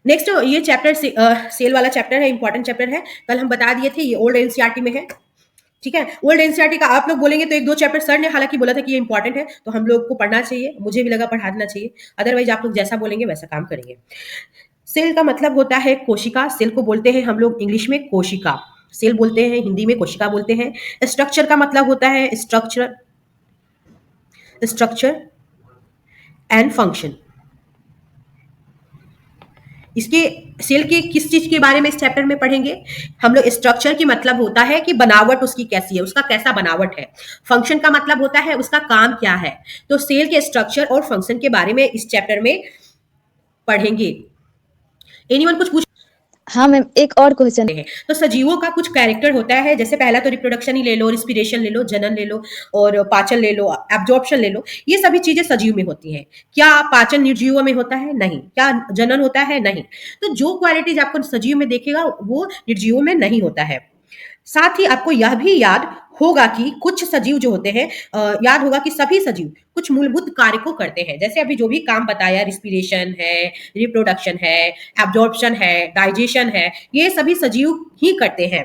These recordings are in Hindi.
नेक्स्ट ये चैप्टर सेल वाला चैप्टर है, इंपॉर्टेंट चैप्टर है, कल हम बता दिए थे, ये ओल्ड एनसीईआरटी में है। ठीक है, ओल्ड एनसीईआरटी का आप लोग बोलेंगे तो एक दो चैप्टर सर ने हालांकि बोला था कि ये इंपॉर्टेंट है, तो हम लोग को पढ़ना चाहिए, मुझे भी लगा पढ़ाना चाहिए, अदरवाइज आप लोग जैसा बोलेंगे वैसा काम करेंगे। सेल का मतलब होता है कोशिका, सेल को बोलते हैं हम लोग इंग्लिश में कोशिका, सेल बोलते हैं, हिंदी में कोशिका बोलते हैं। स्ट्रक्चर का मतलब होता है स्ट्रक्चर, स्ट्रक्चर एंड फंक्शन। इसके सेल के किस चीज के बारे में इस चैप्टर में पढ़ेंगे हम लोग? स्ट्रक्चर की मतलब होता है कि बनावट उसकी कैसी है, उसका कैसा बनावट है। फंक्शन का मतलब होता है उसका काम क्या है। तो सेल के स्ट्रक्चर और फंक्शन के बारे में इस चैप्टर में पढ़ेंगे। एनीवन कुछ पूछ हाँ मैम, एक और क्वेश्चन हैं? तो सजीवों का कुछ कैरेक्टर होता है, जैसे पहला तो रिप्रोडक्शन ही ले लो, रिस्पिरेशन ले लो, जनन ले लो, और पाचन ले लो, एब्जॉर्प्शन ले लो, ये सभी चीजें सजीव में होती हैं। क्या पाचन निर्जीवों में होता है? नहीं। क्या जनन होता है? नहीं। तो जो क्वालिटीज आपको सजीव में देखेगा वो निर्जीवों में नहीं होता है। साथ ही आपको यह भी याद होगा कि कुछ सजीव जो होते हैं, याद होगा कि सभी सजीव कुछ मूलभूत कार्य को करते हैं। जैसे अभी जो भी काम बताया, रिस्पिरेशन है, रिप्रोडक्शन है, एब्जॉर्प्शन है, डाइजेशन है, ये सभी सजीव ही करते हैं।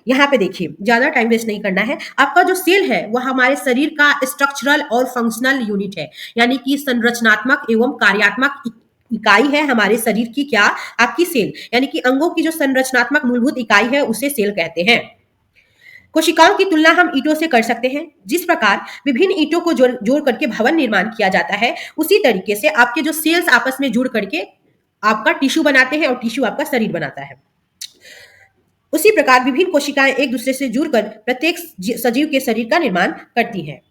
यहाँ पे देखिए, ज्यादा टाइम वेस्ट नहीं करना है। आपका जो सेल है वह हमारे शरीर का स्ट्रक्चरल और फंक्शनल यूनिट है, यानी कि संरचनात्मक एवं कार्यात्मक इकाई है हमारे शरीर की। क्या? आपकी सेल, यानी कि अंगों की जो संरचनात्मक मूलभूत इकाई है उसे सेल कहते हैं। कोशिकाओं की तुलना हम ईंटों से कर सकते हैं। जिस प्रकार विभिन्न ईंटों को जोड़ करके भवन निर्माण किया जाता है, उसी तरीके से आपके जो सेल्स आपस में जुड़ करके आपका टिश्यू बनाते हैं और टिश्यू आपका शरीर बनाता है। उसी प्रकार विभिन्न कोशिकाएं एक दूसरे से जुड़कर प्रत्येक सजीव के शरीर का निर्माण करती हैं।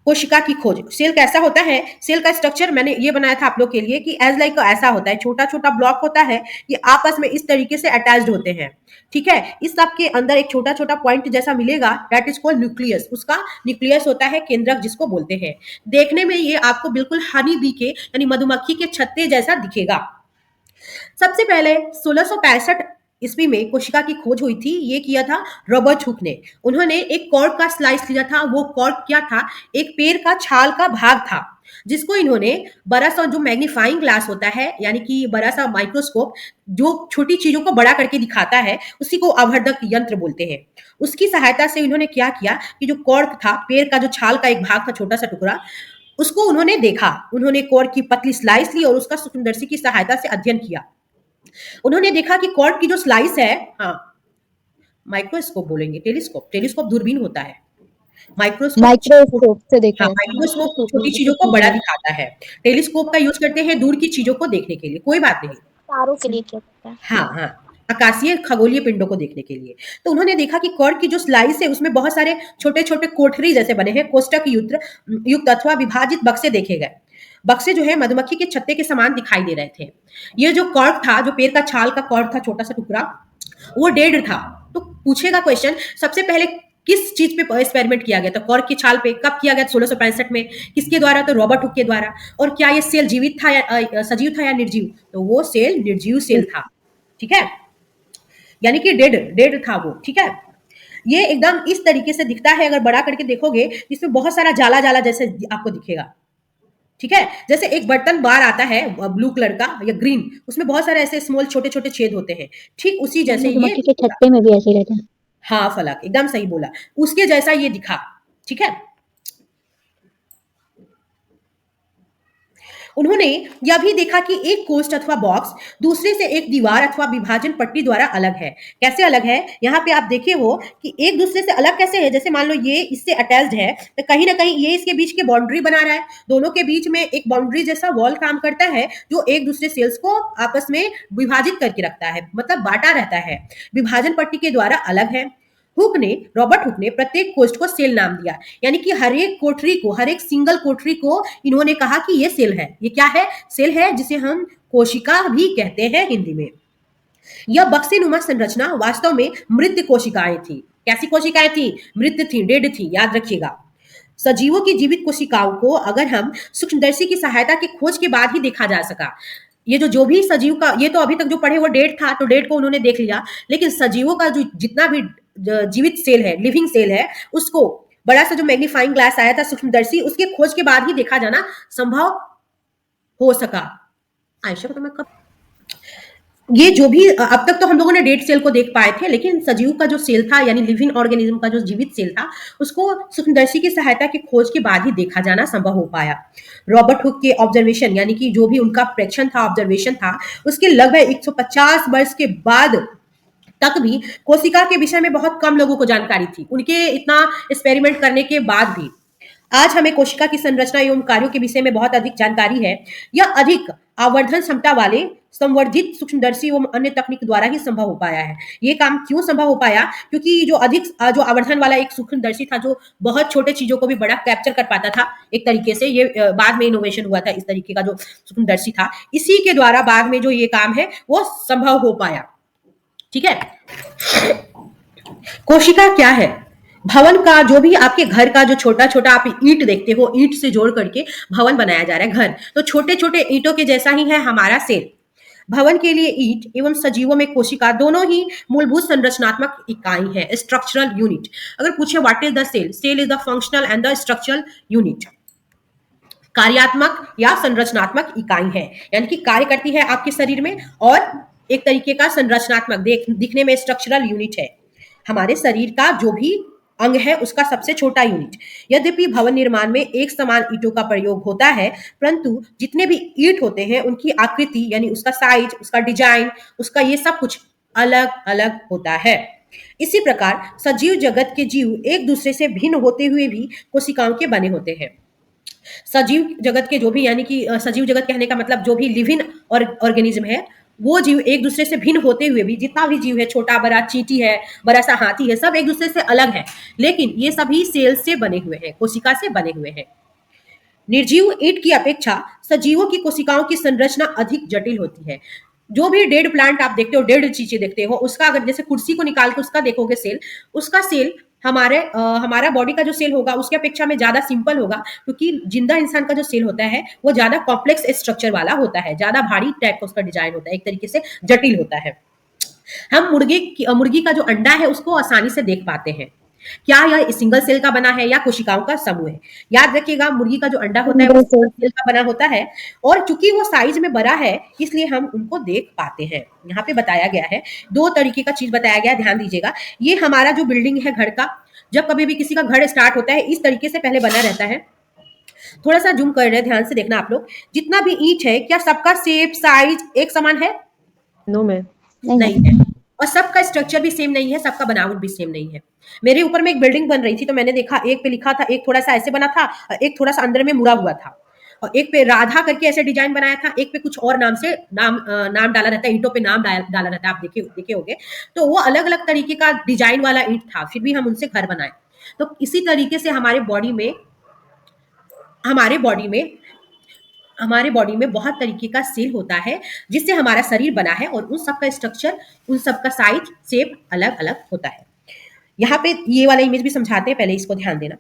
कोशिका की खोज, सेल कैसा होता है? सेल का स्ट्रक्चर मैंने ये बनाया था आप लोग के लिए कि एज लाइक ऐसा होता है, छोटा छोटा ब्लॉक होता है, ये आपस में इस तरीके से अटैच्ड होते हैं। ठीक है, इस सब के अंदर एक छोटा छोटा पॉइंट जैसा मिलेगा, दैट इज कॉल्ड न्यूक्लियस। उसका न्यूक्लियस होता है केंद्रक, जिसको बोलते हैं। देखने में ये आपको बिल्कुल हनी बी के यानी मधुमक्खी के छत्ते जैसा दिखेगा। सबसे पहले 1665 ईस्वी में कोशिका की खोज हुई थी। ये किया था रॉबर्ट हुक ने। उन्होंने एक कॉर्क का स्लाइस लिया था। वो कॉर्क क्या था? एक पेड़ का छाल का भाग था, जिसको इन्होंने बड़ा सा जो मैग्नीफाइंग ग्लास होता है, यानी कि बड़ा सा माइक्रोस्कोप जो छोटी चीजों को बड़ा करके दिखाता है, उसी को आवर्धक यंत्र बोलते हैं। उसकी सहायता से इन्होंने क्या किया कि जो कॉर्क था, पेड़ का जो छाल का एक भाग था, छोटा सा टुकड़ा, उसको उन्होंने देखा। उन्होंने कॉर्क की पतली स्लाइस ली और उसका सूक्ष्मदर्शी की सहायता से अध्ययन किया। उन्होंने देखा कि कॉर्क की जो स्लाइस है, हाँ, माइक्रोस्कोप बोलेंगे, टेलीस्कोप, टेलीस्कोप दूरबीन होता है। माइक्रोस्कोप, माइक्रोस्कोप से देखा हाँ, जाता माइक्रोस्कोप छोटी चीजों को बड़ा दिखाता है। टेलीस्कोप का यूज करते हैं दूर की चीजों को देखने के लिए। कोई बात नहीं। तारों के लिए किया जाता है। हाँ हाँ, आकाशीय खगोलीय पिंडों को देखने के लिए। तो उन्होंने देखा कि कॉर्क की जो स्लाइस है उसमें बहुत सारे छोटे छोटे कोठरी जैसे बने हैं, कोष्ठक युक्त अथवा विभाजित बक्से देखे गए। बक्से जो है मधुमक्खी के छत्ते के समान दिखाई दे रहे थे। ये जो कॉर्क था, जो पेड़ का छाल का कॉर्क था, छोटा सा टुकड़ा, वो डेड था। तो पूछेगा क्वेश्चन, सबसे पहले किस चीज पे एक्सपेरिमेंट किया गया था? कॉर्क की छाल पे। कब किया गया? 1665 में। किसके द्वारा? तो रॉबर्ट हुक के द्वारा। और क्या ये सेल जीवित था या सजीव था या निर्जीव? तो वो सेल निर्जीव सेल था। ठीक है, यानी कि डेड डेड था वो। ठीक है, ये एकदम इस तरीके से दिखता है। अगर बड़ा करके देखोगे इसमें बहुत सारा जाला जाला जैसे आपको दिखेगा। ठीक है, जैसे एक बर्तन बार आता है ब्लू कलर का या ग्रीन, उसमें बहुत सारे ऐसे स्मॉल छोटे छोटे छेद होते हैं, ठीक उसी जैसे ये मधुमक्खी के दिखेगा। छत्ते में भी ऐसे ही रहता है। हाँ फलक, एकदम सही बोला, उसके जैसा ये दिखा। ठीक है, उन्होंने यह भी देखा कि एक कोष्ठ अथवा बॉक्स दूसरे से एक दीवार अथवा विभाजन पट्टी द्वारा अलग है। कैसे अलग है? यहाँ पे आप देखे हो कि एक दूसरे से अलग कैसे है। जैसे मान लो ये इससे अटैच्ड है, तो कहीं ना कहीं ये इसके बीच के बाउंड्री बना रहा है। दोनों के बीच में एक बाउंड्री जैसा वॉल काम करता है, जो एक दूसरे सेल्स को आपस में विभाजित करके रखता है, मतलब बांटा रहता है। विभाजन पट्टी के द्वारा अलग है। रॉबर्ट हुक ने प्रत्येक कोष्ठ को सेल नाम दिया, यानी कि हर एक कोठरी को, हर एक सिंगल कोठरी को इन्होंने कहा कि ये सेल है। ये क्या है? सेल है, जिसे हम कोशिका भी कहते हैं हिंदी में। यह बक्सेनुमा संरचना वास्तव में मृत कोशिकाएं थी। कैसी कोशिकाएं थी? मृत थी, डेड थी, याद रखिएगा। सजीवों की जीवित कोशिकाओं को अगर हम सूक्ष्मदर्शी की सहायता की खोज के बाद ही देखा जा सका। ये जो भी सजीव का, ये तो अभी तक जो पढ़े वो डेड था, तो डेड को उन्होंने देख लिया, लेकिन सजीवों का जो जितना भी जीवित सेल है, लिविंग सेल है, उसको बड़ा सा जो मैग्नीफाइंग ग्लास आया था सूक्ष्मदर्शी, उसके खोज के बाद ही देखा जाना संभव हो सका। आयशा को तो मैं कब ये जो भी अब तक तो हम लोगों ने डेड सेल को देख पाए थे, लेकिन सजीव का जो सेल था यानी लिविंग ऑर्गेनिज्म का जो जीवित सेल था, उसको सूक्ष्मदर्शी की सहायता की खोज के बाद ही देखा जाना संभव हो पाया। रॉबर्ट हुक के ऑब्जर्वेशन यानी कि जो भी उनका प्रेक्षण था, ऑब्जर्वेशन था, उसके लगभग 150 वर्ष के बाद तक भी कोशिका के विषय में बहुत कम लोगों को जानकारी थी, उनके इतना एक्सपेरिमेंट करने के बाद भी। आज हमें कोशिका की संरचना एवं कार्यों के विषय में बहुत अधिक जानकारी है। यह अधिक आवर्धन क्षमता वाले संवर्धित सूक्ष्मदर्शी एवं अन्य तकनीक द्वारा ही संभव हो पाया है। ये काम क्यों संभव हो पाया? क्योंकि जो अधिक जो आवर्धन वाला एक सूक्ष्मदर्शी था, जो बहुत छोटे चीजों को भी बड़ा कैप्चर कर पाता था एक तरीके से, ये बाद में इनोवेशन हुआ था इस तरीके का जो सूक्ष्मदर्शी था, इसी के द्वारा बाद में जो ये काम है वो संभव हो पाया। ठीक है। कोशिका क्या है? भवन का जो भी आपके घर का जो छोटा छोटा आप ईंट देखते हो, ईंट से जोड़ करके भवन बनाया जा रहा है, घर, तो छोटे छोटे ईंटों के जैसा ही है हमारा सेल। भवन के लिए ईंट एवं सजीवों में कोशिका दोनों ही मूलभूत संरचनात्मक इकाई है, स्ट्रक्चरल यूनिट। अगर पूछे what is the cell, cell is the functional and the structural unit. कार्यात्मक या संरचनात्मक इकाई है, यानी कि कार्य करती है आपके शरीर में, और एक तरीके का संरचनात्मक दिखने में स्ट्रक्चरल यूनिट है। हमारे शरीर का जो भी अंग है उसका सबसे छोटा यूनिट। यद्यपि भवन निर्माण में एक समान ईंटों का प्रयोग होता है, परंतु जितने भी ईंट होते हैं उनकी आकृति यानी उसका साइज, उसका डिजाइन, उसका ये सब कुछ अलग अलग होता है। इसी प्रकार सजीव जगत के जीव एक दूसरे से भिन्न होते हुए भी कोशिकाओं के बने होते हैं। सजीव जगत के जो भी यानी कि सजीव जगत कहने का मतलब जो भी लिविंग और ऑर्गेनिज्म है, वो जीव एक दूसरे से भिन्न होते हुए भी, जितना भी जीव है, छोटा बड़ा चींटी है, बड़ा सा हाथी है, सब एक दूसरे से अलग है, लेकिन ये सभी सेल से बने हुए हैं, कोशिका से बने हुए हैं। निर्जीव ईंट की अपेक्षा सजीवों की कोशिकाओं की संरचना अधिक जटिल होती है। जो भी डेड प्लांट आप देखते हो, डेड चीजें देखते हो, उसका अगर जैसे कुर्सी को निकाल के उसका देखोगे सेल, उसका सेल हमारा बॉडी का जो सेल होगा उसके अपेक्षा में ज्यादा सिंपल होगा, क्योंकि जिंदा इंसान का जो सेल होता है वो ज्यादा कॉम्प्लेक्स स्ट्रक्चर वाला होता है, ज्यादा भारी टाइप का उसका डिजाइन होता है, एक तरीके से जटिल होता है। हम मुर्गी का जो अंडा है उसको आसानी से देख पाते हैं। क्या यह सिंगल सेल का बना है या कोशिकाओं का समूह है? याद रखिएगा, मुर्गी का जो अंडा होता है वो सिंगल सिंगल सेल। सेल का बना होता है, और चूंकि वो साइज में बड़ा है इसलिए हम उनको देख पाते हैं। यहाँ पे बताया गया है, दो तरीके का चीज बताया गया है, ध्यान दीजिएगा। ये हमारा जो बिल्डिंग है घर का, जब कभी भी किसी का घर स्टार्ट होता है इस तरीके से पहले बना रहता है। थोड़ा सा जूम कर रहे हैं, ध्यान से देखना आप लोग। जितना भी ईंट है, क्या सबका शेप साइज एक समान है? No ma'am. नहीं है। और सबका स्ट्रक्चर भी सेम नहीं है, सबका बनावट भी सेम नहीं है। मेरे ऊपर में एक बिल्डिंग बन रही थी, तो मैंने देखा एक पे लिखा था, एक थोड़ा सा ऐसे बना था, एक थोड़ा सा अंदर में मुड़ा हुआ था, और एक पे राधा करके ऐसे डिजाइन बनाया था, एक पे कुछ और नाम से नाम डाला रहता है, ईंटों पे नाम डाला रहता है, आप देखे होंगे। तो वो अलग अलग तरीके का डिजाइन वाला ईंट था, फिर भी हम उनसे घर बनाए। तो इसी तरीके से हमारे बॉडी में हमारे बॉडी में बहुत तरीके का सेल होता है, जिससे हमारा शरीर बना है, और उन सब का स्ट्रक्चर, उन सब का साइज, शेप अलग अलग होता है। यहाँ पे ये वाला इमेज भी समझाते हैं, पहले इसको ध्यान देना।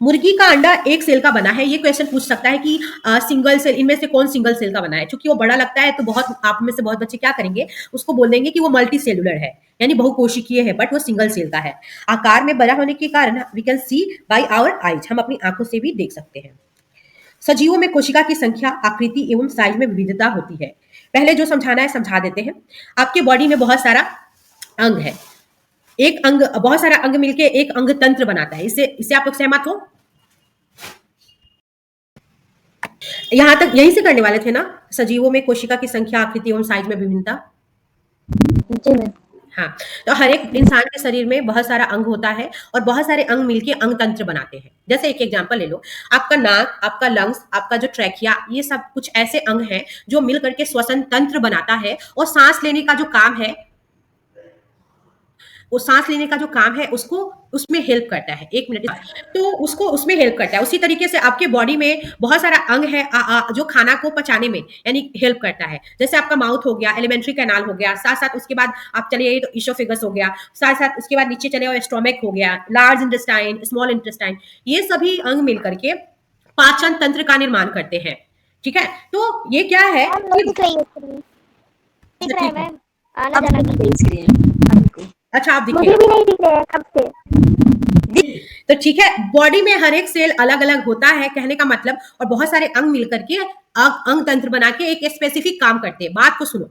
मुर्गी का अंडा एक सेल का बना है, ये क्वेश्चन पूछ सकता है कि सिंगल सेल, इनमें से कौन सिंगल सेल का बना है? क्योंकि वो बड़ा लगता है तो बहुत आप में से बहुत बच्चे क्या करेंगे, उसको बोल देंगे कि वो मल्टी सेलुलर है, यानी बहुकोशिकीय है, बट वो सिंगल सेल का है। आकार में बड़ा होने के कारण we can see by our eyes, हम अपनी आंखों से भी देख सकते हैं। सजीवों में कोशिका की संख्या, आकृति एवं साइज में विविधता होती है। पहले जो समझाना है समझा देते हैं। आपके बॉडी में बहुत सारा अंग है, एक अंग, बहुत सारा अंग मिलके एक अंग तंत्र बनाता है। इससे इससे आप लोग सहमत हो? यहां तक यहीं से करने वाले थे ना, सजीवों में कोशिका की संख्या, आकृति एवं साइज में विभिन्नता। जी मैम। हाँ, तो हर एक इंसान के शरीर में बहुत सारा अंग होता है, और बहुत सारे अंग मिलके अंग तंत्र बनाते हैं। जैसे एक एग्जांपल ले लो, आपका नाक, आपका लंग्स, आपका जो ट्रैकिया, ये सब कुछ ऐसे अंग हैं जो मिल करके श्वसन तंत्र बनाता है, और सांस लेने का जो काम है, वो सांस लेने का जो काम है उसको उसमें हेल्प करता है। एक मिनट, तो उसको उसमें हेल्प करता है। उसी तरीके से आपके बॉडी में बहुत सारा अंग है जो खाना को पचाने में यानी हेल्प करता है। जैसे आपका माउथ हो गया, एलिमेंट्री कैनाल हो गया, साथ साथ उसके बाद आप चलिए तो ईसोफेगस हो गया, साथ साथ उसके बाद नीचे चले स्टोमक हो गया, लार्ज इंटेस्टाइन, स्मॉल इंटेस्टाइन, ये सभी अंग मिल करके पाचन तंत्र का निर्माण करते हैं। ठीक है, तो ये क्या है मैम नहीं दिख रही है स्क्रीन। दिख रहा है मैम, आना जाना कर रही है। स्क्रीन आपको। अच्छा आप मुझे दिखेगा। भी नहीं दिख रहा है कब से। तो ठीक है, बॉडी में हर एक सेल अलग अलग होता है कहने का मतलब, और बहुत सारे अंग मिलकर के अंग तंत्र बना के एक स्पेसिफिक काम करते हैं। बात को सुनो,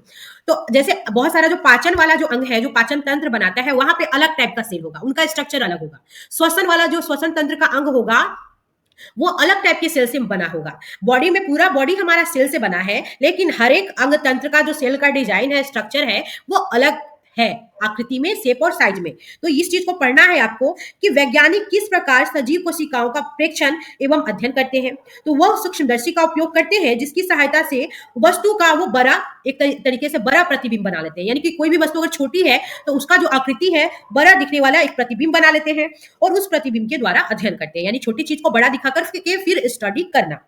तो जैसे बहुत सारा जो पाचन वाला जो अंग है, जो पाचन तंत्र बनाता है, वहां पे अलग टाइप का सेल होगा, उनका स्ट्रक्चर अलग होगा। श्वसन वाला जो श्वसन तंत्र का अंग होगा, वो अलग टाइप के सेल से बना होगा। बॉडी में पूरा बॉडी हमारा सेल से बना है, लेकिन हर एक अंग तंत्र का जो सेल का डिजाइन है, स्ट्रक्चर है, वो अलग है, आकृति में, शेप और साइज में। तो इस चीज को पढ़ना है आपको कि वैज्ञानिक किस प्रकार सजीव कोशिकाओं का प्रेक्षण एवं अध्ययन करते हैं। तो वह सूक्ष्मदर्शी का उपयोग करते हैं, जिसकी सहायता से वस्तु का वो बड़ा एक तरीके से बड़ा प्रतिबिंब बना लेते हैं। यानी कि कोई भी वस्तु अगर छोटी है तो उसका जो आकृति है, बड़ा दिखने वाला एक प्रतिबिंब बना लेते हैं और उस प्रतिबिंब के द्वारा अध्ययन करते हैं। यानी छोटी चीज को बड़ा दिखाकर के फिर स्टडी करना।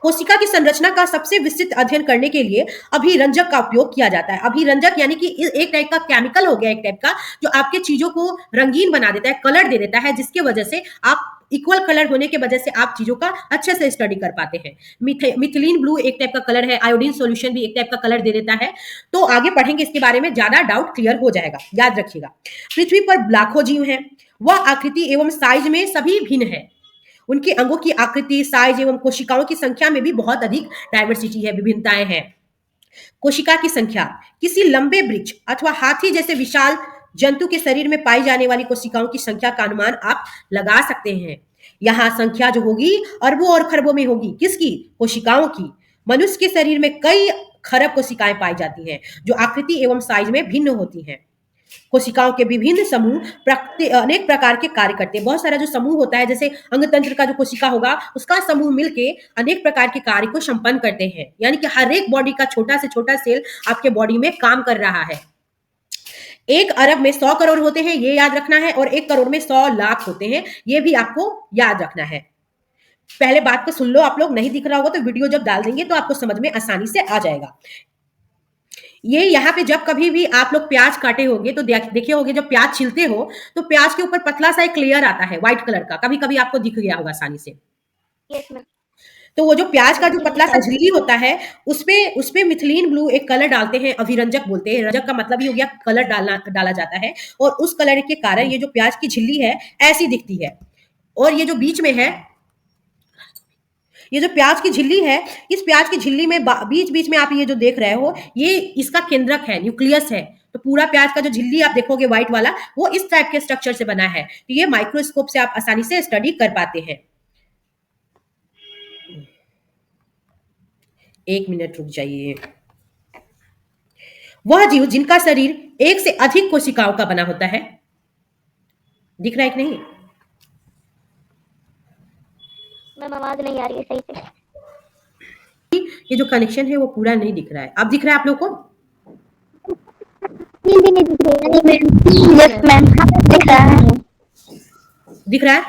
कोशिका की संरचना का सबसे विस्तृत अध्ययन करने के लिए अभिरंजक का उपयोग किया जाता है। अभिरंजक यानी कि एक टाइप का केमिकल हो गया, एक टाइप का, जो आपके चीजों को रंगीन बना देता है, कलर दे देता है, जिसके वजह से आप इक्वल कलर होने के वजह से आप चीजों का अच्छे से स्टडी कर पाते हैं। मिथिलीन ब्लू एक टाइप का कलर है, आयोडीन सॉल्यूशन भी एक टाइप का कलर दे देता है। तो आगे पढ़ेंगे इसके बारे में, ज्यादा डाउट क्लियर हो जाएगा, याद रखिएगा। पृथ्वी पर लाखों जीव हैं, वह आकृति एवं साइज में सभी भिन्न है। उनके अंगों की आकृति, साइज एवं कोशिकाओं की संख्या में भी बहुत अधिक डाइवर्सिटी है, विभिन्नताएं हैं। कोशिका की संख्या, किसी लंबे वृक्ष अथवा हाथी जैसे विशाल जंतु के शरीर में पाई जाने वाली कोशिकाओं की संख्या का अनुमान आप लगा सकते हैं। यहाँ संख्या जो होगी अरबों और खरबों में होगी। किसकी? कोशिकाओं की। मनुष्य के शरीर में कई खरब कोशिकाएं पाई जाती हैं, जो आकृति एवं साइज में भिन्न होती हैं। कोशिकाओं के विभिन्न समूह अनेक प्रकार के कार्य करते हैं। बहुत सारा जो समूह होता है, जैसे अंग तंत्र का जो कोशिका होगा, उसका समूह मिलके अनेक प्रकार के कार्य को संपन्न करते हैं। यानी कि हर एक बॉडी का छोटा से छोटा सेल आपके बॉडी में काम कर रहा है। 1 अरब में 100 करोड़ होते हैं, ये याद रखना है, और 1 करोड़ में 100 लाख होते हैं, ये भी आपको याद रखना है। पहले बात को सुन लो आप लोग, नहीं दिख रहा होगा तो वीडियो जब डाल देंगे तो आपको समझ में आसानी से आ जाएगा। ये यहाँ पे जब कभी भी आप लोग प्याज काटे होंगे तो देखे होंगे, जब प्याज छिलते हो तो प्याज के ऊपर पतला सा एक लेयर आता है व्हाइट कलर का, कभी कभी आपको दिख गया होगा आसानी से। Yes ma'am. तो वो जो प्याज का जो पतला सा झिल्ली होता है, उसपे मिथिलीन ब्लू एक कलर डालते हैं, अभिरंजक बोलते हैं। रंजक का मतलब ही हो गया कलर डाला जाता है, और उस कलर के कारण ये जो प्याज की झिल्ली है ऐसी दिखती है। और ये जो बीच में है, ये जो प्याज की झिल्ली है, इस प्याज की झिल्ली में बीच बीच में आप ये जो देख रहे हो, ये इसका केंद्रक है, न्यूक्लियस है। तो पूरा प्याज का जो झिल्ली आप देखोगे व्हाइट वाला, वो इस टाइप के स्ट्रक्चर से बना है। तो ये माइक्रोस्कोप से आप आसानी से स्टडी कर पाते हैं। 1 मिनट रुक जाइए। वह जीव जिनका शरीर 1 से अधिक कोशिकाओं का बना होता है, दिख रहा है कि नहीं? मैम आवाज नहीं आ रही है सही से। ये जो कनेक्शन है वो पूरा नहीं दिख रहा है। अब दिख रहा है आप लोग को? नहीं दिख रही है। यस मैम, दिख रहा है। दिख रहा है?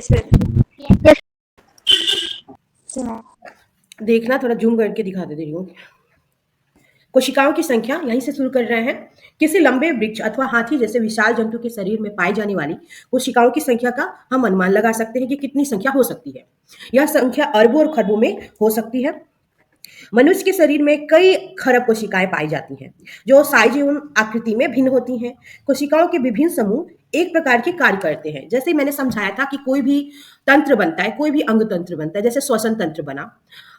यस। देखना, थोड़ा जूम करके दिखा दे रही हूँ। कोशिकाओं की संख्या यहीं से शुरू कर रहे हैं। किसी लंबे वृक्ष अथवा हाथी जैसे विशाल जंतु के शरीर में पाई जाने वाली कोशिकाओं की संख्या का हम अनुमान लगा सकते हैं कि कितनी संख्या हो सकती है। यह संख्या अरबों और खरबों में हो सकती है। मनुष्य के शरीर में कई खरब कोशिकाएं पाई जाती हैं, जो साइज एवं आकृति में भिन्न होती हैं। कोशिकाओं के विभिन्न समूह एक प्रकार के कार्य करते हैं। जैसे मैंने समझाया था कि कोई भी तंत्र बनता है, कोई भी अंग तंत्र बनता है, जैसे श्वसन तंत्र बना,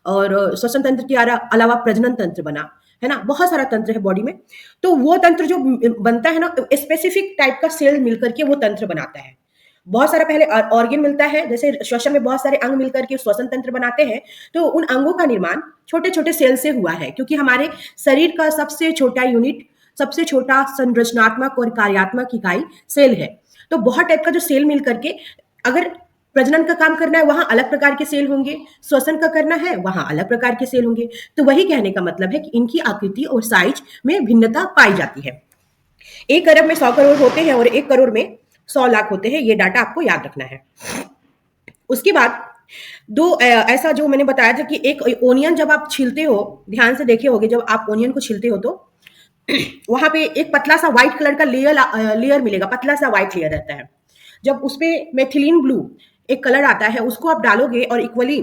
और श्वसन तंत्र के अलावा प्रजनन तंत्र बना, है ना, बहुत सारा तंत्र है बॉडी में। तो वो तंत्र जो बनता है ना, स्पेसिफिक टाइप का सेल मिलकर के वो तंत्र बनाता है। बहुत सारा पहले ऑर्गन मिलता है, जैसे श्वसन में बहुत सारे अंग मिलकर के श्वसन तंत्र बनाते हैं। तो उन अंगों का निर्माण छोटे छोटे सेल से हुआ है, क्योंकि हमारे शरीर का सबसे छोटा यूनिट, सबसे छोटा संरचनात्मक और कार्यात्मक इकाई सेल है। तो बहुत टाइप का जो सेल मिल करके, अगर प्रजनन का काम करना है वहां अलग प्रकार के सेल होंगे, श्वसन का करना है वहां अलग प्रकार के सेल होंगे। तो वही कहने का मतलब है कि इनकी आकृति और साइज में भिन्नता पाई जाती है। 1 अरब में 100 करोड़ होते हैं और 1 करोड़ में 100 लाख होते हैं। ये डाटा आपको याद रखना है। उसके बाद ऐसा जो मैंने बताया था कि एक ओनियन जब आप छीलते हो, ध्यान से देखे होगे, जब आप ओनियन को छीलते हो तो वहां पे एक पतला सा व्हाइट कलर का लेयर मिलेगा, पतला सा व्हाइट लेयर रहता है। जब उसपे मेथिलीन ब्लू एक कलर आता है, उसको आप डालोगे और इक्वली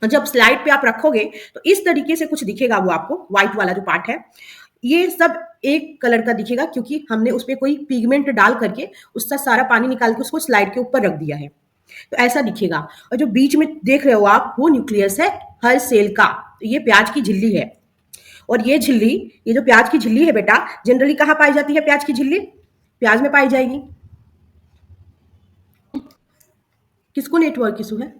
जब स्लाइड पे आप रखोगे तो इस तरीके से कुछ दिखेगा, वो आपको व्हाइट वाला जो पार्ट है। ये सब एक कलर का दिखेगा क्योंकि हमने उस पे कोई पिगमेंट डाल करके उसका सारा पानी निकाल के उसको स्लाइड के ऊपर रख दिया है। तो ऐसा दिखेगा। और जो बीच में देख रहे हो आप वो न्यूक्लियस है हर सेल का। तो ये प्याज की झिल्ली है। और ये झिल्ली, ये जो प्याज की झिल्ली है बेटा, जनरली कहाँ पाई जाती है प्याज की झिल्ली? प्याज में पाई जाएगी। किसको नेटवर्क इशू है?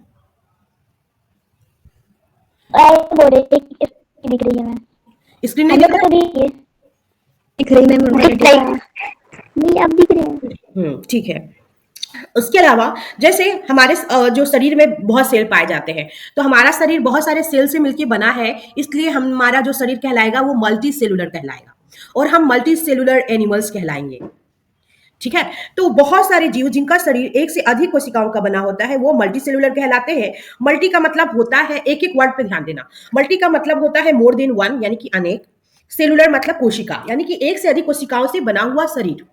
बोल रही थी कि दिख रही है मैम। स्क्रीन नहीं हमें दिख रहा तो दिख रही है। दिख रही मैम दिख ऑलरेडी। रही है। नहीं अब दिख रही है। है? ठीक है। उसके अलावा जैसे हमारे जो शरीर में बहुत सेल पाए जाते हैं, तो हमारा शरीर बहुत सारे सेल से मिलकर बना है, इसलिए हमारा जो शरीर कहलाएगा वो मल्टी सेलुलर कहलाएगा और हम मल्टी सेलुलर एनिमल्स कहलाएंगे। ठीक है। तो बहुत सारे जीव जिनका शरीर एक से अधिक कोशिकाओं का बना होता है वो मल्टी सेलुलर कहलाते हैं। मल्टी का मतलब होता है, एक एक वर्ड पे ध्यान देना, मल्टी का मतलब होता है मोर देन वन यानी कि अनेक। सेलुलर मतलब कोशिका यानी कि एक से अधिक कोशिकाओं से बना हुआ शरीर।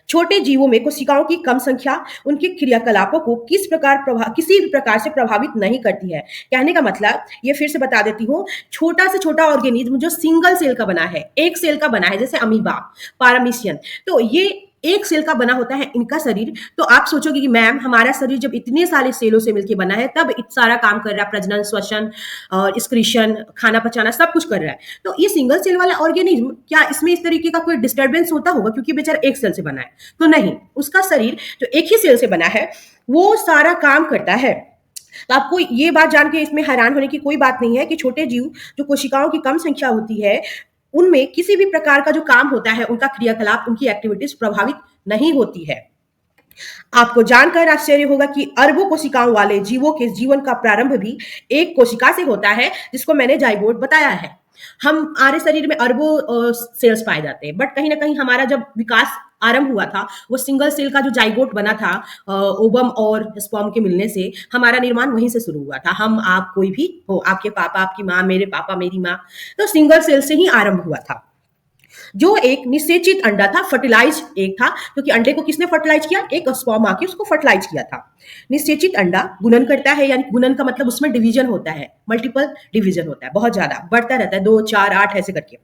छोटे जीवों में कोशिकाओं की कम संख्या उनके क्रियाकलापों को किसी भी प्रकार से प्रभावित नहीं करती है। कहने का मतलब, ये फिर से बता देती हूँ, छोटा से छोटा ऑर्गेनिज्म जो सिंगल सेल का बना है, एक सेल का बना है, जैसे अमीबा, पारामीशियन, तो ये एक सेल का बना होता है इनका शरीर। तो आप सोचोगे कि मैम हमारा शरीर जब इतने सारे सेलों से मिलकर बना है तब इतना सारा काम कर रहा है, प्रजनन, श्वसन और एक्सक्रीशन, खाना पचाना सब कुछ कर रहा है, तो ये सिंगल सेल वाला ऑर्गेनिज्म क्या इसमें इस तरीके का कोई डिस्टर्बेंस होता होगा क्योंकि बेचारा एक सेल से बना है? तो नहीं, उसका शरीर जो एक ही सेल से बना है वो सारा काम करता है। तो आपको ये बात जान के इसमें हैरान होने की कोई बात नहीं है कि छोटे जीव जो कोशिकाओं की कम संख्या होती है उनमें किसी भी प्रकार का जो काम होता है, उनका क्रियाकलाप, उनकी एक्टिविटीज प्रभावित नहीं होती है। आपको जानकर आश्चर्य होगा कि अरबों कोशिकाओं वाले जीवों के जीवन का प्रारंभ भी एक कोशिका से होता है, जिसको मैंने जाइगोट बताया है। हमारे शरीर में अरबों सेल्स पाए जाते हैं, बट कहीं ना कहीं हमारा जब विकास आरंभ हुआ था वो सिंगल सेल का जो जाइगोट बना था, ओवम और स्पर्म के मिलने से हमारा निर्माण वहीं से शुरू हुआ था। हम, आप, कोई भी हो, आपके पापा, आपकी माँ, मेरे पापा, मेरी माँ, तो सिंगल सेल से ही आरंभ हुआ था। जो एक निषेचित अंडा था, फर्टिलाइज एग था, क्योंकि अंडे को किसने फर्टिलाइज किया? एक स्पर्म आके उसको फर्टिलाइज किया था। निषेचित अंडा गुणन करता है, यानी गुणन का मतलब उसमें डिवीजन होता है, मल्टीपल डिवीजन होता है, बहुत ज्यादा बढ़ता रहता है, 2, 4, 8 ऐसे करके,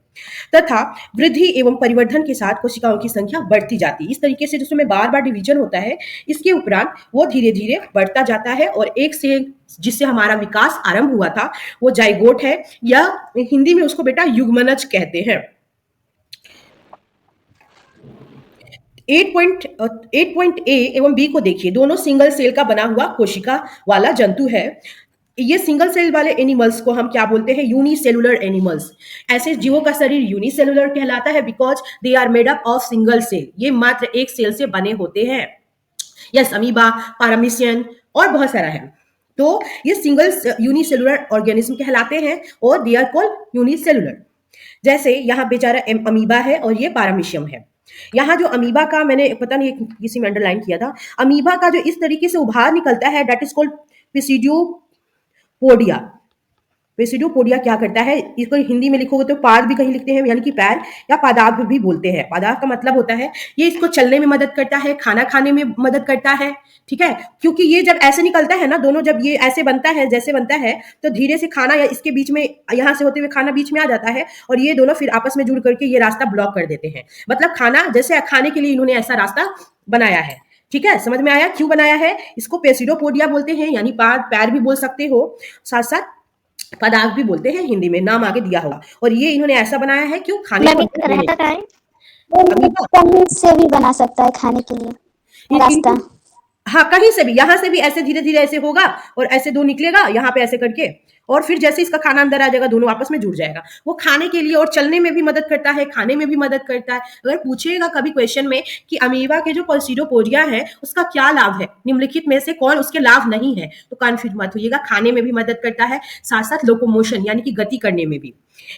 तथा वृद्धि एवं परिवर्धन के साथ कोशिकाओं की संख्या बढ़ती जाती है। इस तरीके से जिसमें बार बार डिवीजन होता है, इसके उपरांत वो धीरे धीरे बढ़ता जाता है और एक से जिससे हमारा विकास आरंभ हुआ था वो जाइगोट है, या हिंदी में उसको बेटा युग्मनज कहते हैं। 8 ए एवं बी को देखिए, दोनों सिंगल सेल का बना हुआ कोशिका वाला जंतु है। ये सिंगल सेल वाले एनिमल्स को हम क्या बोलते हैं? Unicellular animals. ऐसे जीवों का शरीर यूनिसेलुलर कहलाता है because they are made up of single cell. ये मात्र एक सेल से बने होते हैं। यस, अमीबा, पारामीशियन और बहुत सारा है। तो ये सिंगल यूनिसेलुलर ऑर्गेनिज्म कहलाते हैं और दे आर कॉल्ड यूनिसेलुलर। जैसे यहाँ बेचारा अमीबा है और ये पारामीशियम है। यहाँ जो अमीबा का, मैंने पता नहीं किसी में अंडरलाइन किया था, अमीबा का जो इस तरीके से उभार निकलता है दैट इज कॉल्ड पिसिडियोपोडिया। पिसिडियोपोडिया क्या करता है, इसको हिंदी में लिखोगे तो पाद भी कहीं लिखते हैं, यानी कि पैर, या पादाभ भी बोलते हैं। पादाभ का मतलब होता है ये इसको चलने में मदद करता है, खाना खाने में मदद करता है। ठीक है, क्योंकि ये जब ऐसे निकलता है ना, दोनों जब ये ऐसे बनता है, जैसे बनता है, तो धीरे से खाना या इसके बीच में, यहाँ से होते हुए खाना बीच में आ जाता है और ये दोनों फिर आपस में जुड़ करके ये रास्ता ब्लॉक कर देते हैं। मतलब खाना, जैसे खाने के लिए इन्होंने ऐसा रास्ता बनाया है। ठीक है, समझ में आया क्यों बनाया है? इसको पेसिडोपोडिया बोलते हैं, यानी पाद, पैर भी बोल सकते हो, साथ साथ पदार्थ भी बोलते हैं, हिंदी में नाम आगे दिया होगा। और ये इन्होंने ऐसा बनाया है क्यों? खाने को रहता क्या है? अमीबा कहीं से भी बना सकता है खाने के लिए रास्ता। हाँ, कहीं से भी, यहाँ से भी ऐसे धीरे धीरे ऐसे होगा और ऐसे दो निकलेगा यहाँ पे ऐसे करके, और फिर जैसे इसका खाना अंदर आ जाएगा दोनों आपस में जुड़ जाएगा। वो खाने के लिए और चलने में भी मदद करता है, खाने में भी मदद करता है। अगर पूछेगा कभी क्वेश्चन में कि अमीबा के जो पॉसिडोपोडिया है उसका क्या लाभ है, निम्नलिखित में से कौन उसके लाभ नहीं है, तो कन्फ्यूज मत होइएगा, खाने में भी मदद करता है, साथ साथ लोकोमोशन यानी कि गति करने में भी।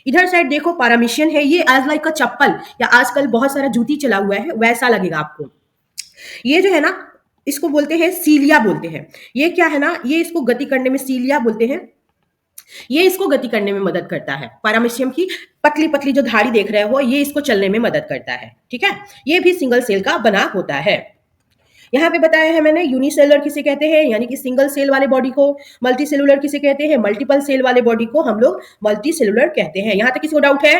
इधर साइड देखो, पारामीशियन है, ये एज लाइक अ चप्पल, या आजकल बहुत सारा जूती चला हुआ है वैसा लगेगा आपको। ये जो है ना, इसको बोलते हैं सीलिया बोलते हैं। ये क्या है ना, ये इसको गति करने में सीलिया बोलते हैं, ये इसको गति करने में मदद करता है। पारामीशियम की पतली पतली जो धारी देख रहे हो, ये इसको चलने में मदद करता है। ठीक है, ये भी सिंगल सेल का बना होता है। यहाँ पे बताया है मैंने, यूनिसेलुलर किसे कहते हैं, यानी कि सिंगल सेल वाले बॉडी को। मल्टी सेलुलर किसे कहते हैं, मल्टीपल सेल वाले बॉडी को हम लोग मल्टी सेलुलर कहते हैं। यहाँ तक किसी को डाउट है?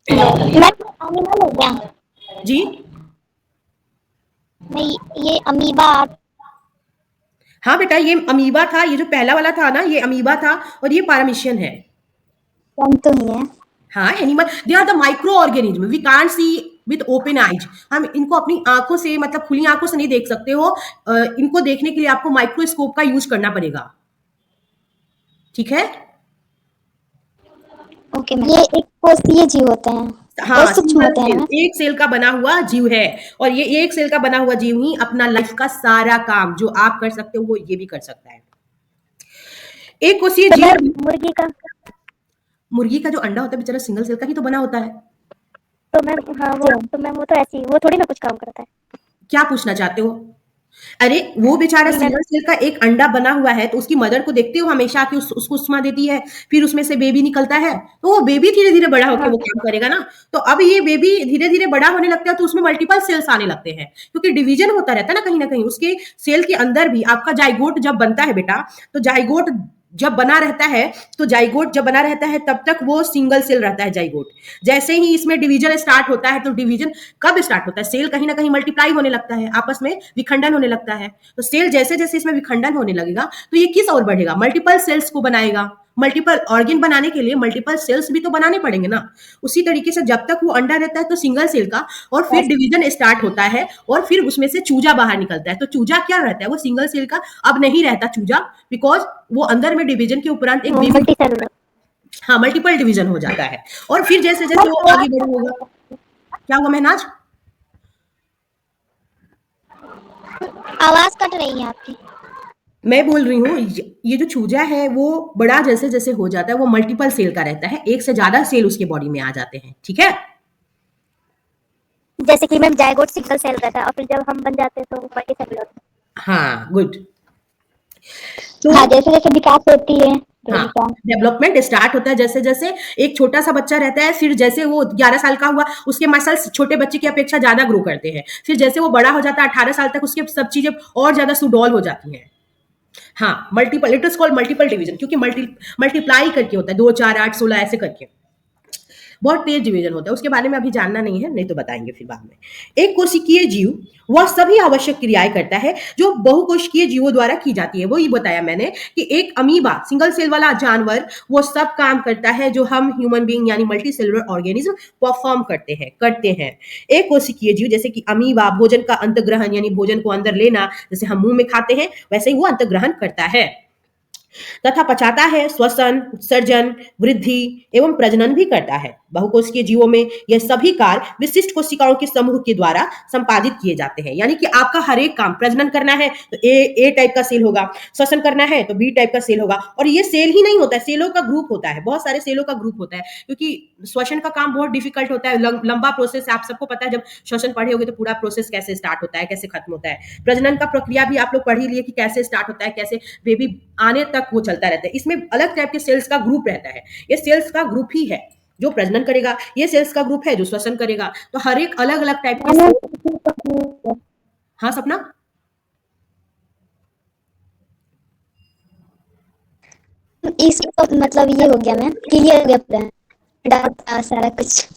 हेलो मैम, एनिमल हो गया। जी नहीं, ये अमीबा। हाँ बेटा, ये अमीबा था, ये जो पहला वाला था ना, ये अमीबा था, और ये पारामीशियन है। कौन तो नहीं है। हाँ, animal, they are the micro organism, we can't see with open eyes. हम इनको अपनी आंखों से, मतलब खुली आंखों से नहीं देख सकते हो। इनको देखने के लिए आपको माइक्रोस्कोप का यूज करना पड़ेगा। ठीक है। ओके मैम, ये एक कोषीय जीव होते हैं और हाँ, सूक्ष्म सिंगल होते हैं सेल, ना। एक सेल का बना हुआ जीव है। और ये एक सेल का बना हुआ जीव ही अपना लाइफ का सारा काम जो आप कर सकते हो वो ये भी कर सकता है। एक कोषीय तो जीव। मैम मुर्गी का। मुर्गी का जो अंडा होता है बेचारा सिंगल सेल का ही तो बना होता है। तो मैम हाँ, वो तो मैम वो तो ऐसी वो थोड़ी ना कुछ काम करता है। क्या पूछना चाहते हो? अरे वो बेचारा नहीं मैम। सिंगल सेल का एक अंडा बना हुआ है, तो उसकी मदर को देखते हो हमेशा कि उसको उष्मा देती है, फिर उसमें से बेबी निकलता है, तो वो बेबी धीरे धीरे बड़ा होकर हाँ वो काम करेगा ना। तो अब ये बेबी धीरे धीरे बड़ा होने लगता है, तो उसमें मल्टीपल सेल्स आने लगते हैं, क्योंकि डिवीजन होता रहता है ना कहीं उसके सेल के अंदर भी। आपका जाइगोट जब बनता है बेटा, तो जाइगोट जब बना रहता है, तो जाइगोट जब बना रहता है तब तक वो सिंगल सेल रहता है जाइगोट। जैसे ही इसमें डिवीजन स्टार्ट होता है, तो डिवीजन कब स्टार्ट होता है? सेल कहीं ना कहीं मल्टीप्लाई होने लगता है, आपस में विखंडन होने लगता है। तो सेल जैसे जैसे इसमें विखंडन होने लगेगा, तो ये किस ओर बढ़ेगा? मल्टीपल सेल्स को बनाएगा। मल्टीपल ऑर्गन बनाने के लिए मल्टीपल सेल्स भी तो बनाने पड़ेंगे ना। उसी तरीके से जब तक वो अंडा रहता है तो सिंगल सेल का, और फिर डिवीजन स्टार्ट होता है, और फिर उसमें से चूजा बाहर निकलता है। तो चूजा क्या रहता है? वो सिंगल सेल का अब नहीं रहता चूजा, बिकॉज वो अंदर में डिवीजन के उपरांत एक वो बेबी। Multi cellular. हाँ, मल्टीपल डिवीजन हो जाता है। और फिर जैसे जैसे वो आगे बड़ा होगा, क्या हुआ महनाज? आवाज कट रही है आपकी। मैं बोल रही हूँ, ये जो चूजा है वो बड़ा जैसे जैसे हो जाता है, वो मल्टीपल सेल का रहता है, एक से ज्यादा सेल उसके बॉडी में आ जाते हैं। ठीक है। जैसे कि मैम जायगोट सिंगल सेल रहता है और फिर जब हम बन जाते हैं तो मल्टी सेलुलर। हाँ, गुड। तो हाँ, जैसे जैसे विकास होती है हाँ, बेबी का। डेवलपमेंट स्टार्ट होता है जैसे जैसे एक छोटा सा बच्चा रहता है, फिर जैसे वो 11 साल का हुआ, उसके मसल्स छोटे बच्चे की अपेक्षा ज्यादा ग्रो करते हैं। फिर जैसे वो बड़ा हो जाता है 18 साल तक, उसके सब चीजें और ज्यादा सुडौल हो जाती हैं। हाँ, multiple, it is called multiple division, क्योंकि मल्टीप्लाई करके होता है, 2 4 8 16 ऐसे करके। बहुत तेज डिवीजन होता है, उसके बारे में अभी जानना नहीं है, नहीं तो बताएंगे फिर बाद में। एक कोशिकीय जीव वह सभी आवश्यक क्रियाएं करता है जो बहुकोशिकीय जीवों द्वारा की जाती है। वही बताया मैंने कि एक अमीबा सिंगल सेल वाला जानवर वो सब काम करता है जो हम ह्यूमन बीइंग यानी मल्टी सेलुलर ऑर्गेनिज्म परफॉर्म करते हैं। एक कोशिकीय जीव जैसे कि अमीबा भोजन का अंतग्रहण यानी भोजन को अंदर लेना, जैसे हम मुंह में खाते हैं वैसे ही वो अंतग्रहण करता है तथा पचाता है, श्वसन, उत्सर्जन, वृद्धि एवं प्रजनन भी करता है। बहुकोशिकीय जीवों में यह सभी कार्य विशिष्ट कोशिकाओं के समूह के द्वारा संपादित किए जाते हैं। यानी कि आपका हर एक काम, प्रजनन करना है तो ए टाइप का सेल होगा, श्वसन करना है तो बी टाइप का सेल होगा। और ये सेल ही नहीं होता है, सेलों का ग्रुप होता है, बहुत सारे सेलों का ग्रुप होता है, क्योंकि श्वसन का काम बहुत डिफिकल्ट होता है, लंबा प्रोसेस है। आप सबको पता है, जब श्वसन पढ़े होगे तो पूरा प्रोसेस कैसे स्टार्ट होता है, कैसे खत्म होता है। प्रजनन का प्रक्रिया भी आप लोग पढ़ ही लिए कि कैसे स्टार्ट होता है, कैसे बेबी आने तक वो चलता रहता है। इसमें अलग टाइप के सेल्स का ग्रुप रहता है। ये सेल्स का ग्रुप ही है जो प्रजनन करेगा, ये सेल्स का ग्रुप है जो श्वसन करेगा। तो हर एक अलग अलग टाइप के सेल। हाँ सपना। इसका मतलब ये हो गया मैम, क्लियर हो गया पूरा डाउट था सारा कुछ।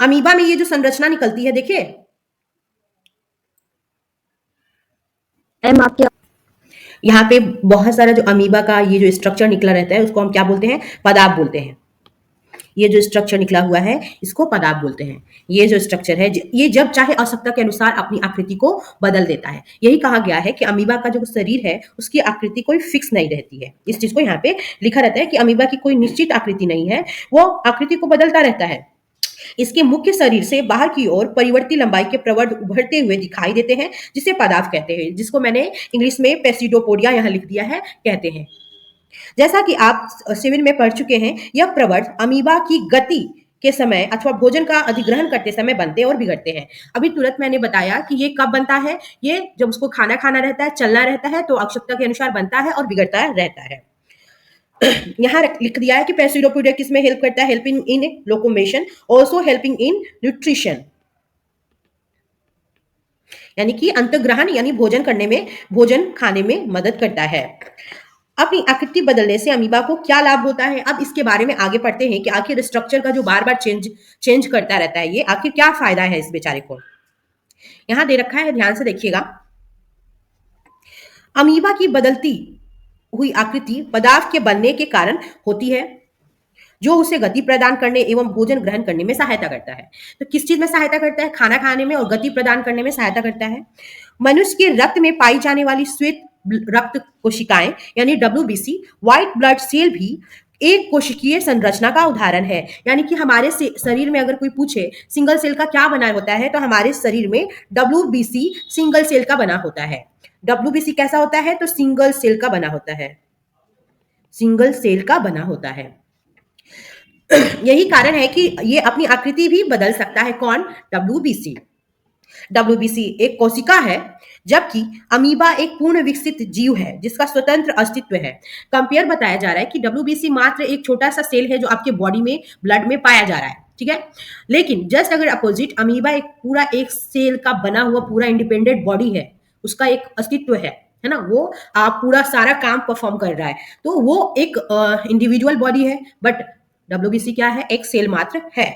अमीबा में ये जो संरचना निकलती है देखिए, मैम आपके यहाँ पे बहुत सारा जो अमीबा का ये जो स्ट्रक्चर निकला रहता है उसको हम क्या बोलते हैं? पदार्थ बोलते हैं। ये जो स्ट्रक्चर निकला हुआ है इसको पदार्थ बोलते हैं। ये जो स्ट्रक्चर है ये जब चाहे आवश्यकता के अनुसार अपनी आकृति को बदल देता है। यही कहा गया है कि अमीबा का जो शरीर है उसकी आकृति कोई फिक्स नहीं रहती है। इस चीज को यहाँ पे लिखा रहता है कि अमीबा की कोई निश्चित आकृति नहीं है, वो आकृति को बदलता रहता है। इसके मुख्य शरीर से बाहर की ओर परिवर्ती लंबाई के प्रवर्ध उभरते हुए दिखाई देते हैं, जिसे पदार्थ कहते हैं, जिसको मैंने इंग्लिश में पेसिडोपोडिया यहाँ लिख दिया है, कहते हैं। जैसा कि आप सिविल में पढ़ चुके हैं, यह प्रवर्त अमीबा की गति के समय अथवा भोजन का अधिग्रहण करते समय बनते और बिगड़ते हैं। अभी तुरंत मैंने बताया कि ये कब बनता है, ये जब उसको खाना खाना रहता है, चलना रहता है, तो आवश्यकता के अनुसार बनता है और बिगड़ता रहता है। यहाँ लिख दिया है कि पेसिडोपोडिया किसमें हेल्प करता है? Helping in locomotion, also helping in nutrition, यानी कि अंतग्रहण यानी भोजन करने में, भोजन खाने में मदद करता है। अपनी आकृति बदलने से अमीबा को क्या लाभ होता है? अब इसके बारे में आगे पढ़ते हैं कि आखिर स्ट्रक्चर का जो बार बार चेंज चेंज करता रहता है, ये आखिर क्या फायदा है इस बेचारे को। यहां दे रखा है, ध्यान से देखिएगा। अमीबा की बदलती हुई आकृति पदार्थ के बनने के कारण होती है, जो उसे गति प्रदान करने एवं भोजन ग्रहण करने में सहायता करता है। तो किस चीज में सहायता करता है? खाना खाने में और गति प्रदान करने में सहायता करता है। मनुष्य के रक्त में पाई जाने वाली श्वेत रक्त कोशिकाएं यानी WBC, व्हाइट ब्लड सेल भी एक कोशिकीय संरचना का उदाहरण है। यानी कि हमारे शरीर में अगर कोई पूछे सिंगल सेल का क्या बना होता है, तो हमारे शरीर में WBC सिंगल सेल का बना होता है। WBC कैसा होता है? तो सिंगल सेल का बना होता है, सिंगल सेल का बना होता है। यही कारण है कि ये अपनी आकृति भी बदल सकता है। कौन? WBC। WBC एक कोशिका है, जबकि अमीबा एक पूर्ण विकसित जीव है जिसका स्वतंत्र अस्तित्व है। कंपेयर बताया जा रहा है कि WBC मात्र एक छोटा सा सेल है जो आपके बॉडी में ब्लड में पाया जा रहा है, ठीक है। लेकिन जस्ट अगर अपोजिट अमीबा एक पूरा एक सेल का बना हुआ पूरा इंडिपेंडेंट बॉडी है, उसका एक अस्तित्व है ना, वो आप पूरा सारा काम परफॉर्म कर रहा है, तो वो एक इंडिविजुअल बॉडी है। बट WBC क्या है? एक सेल मात्र है।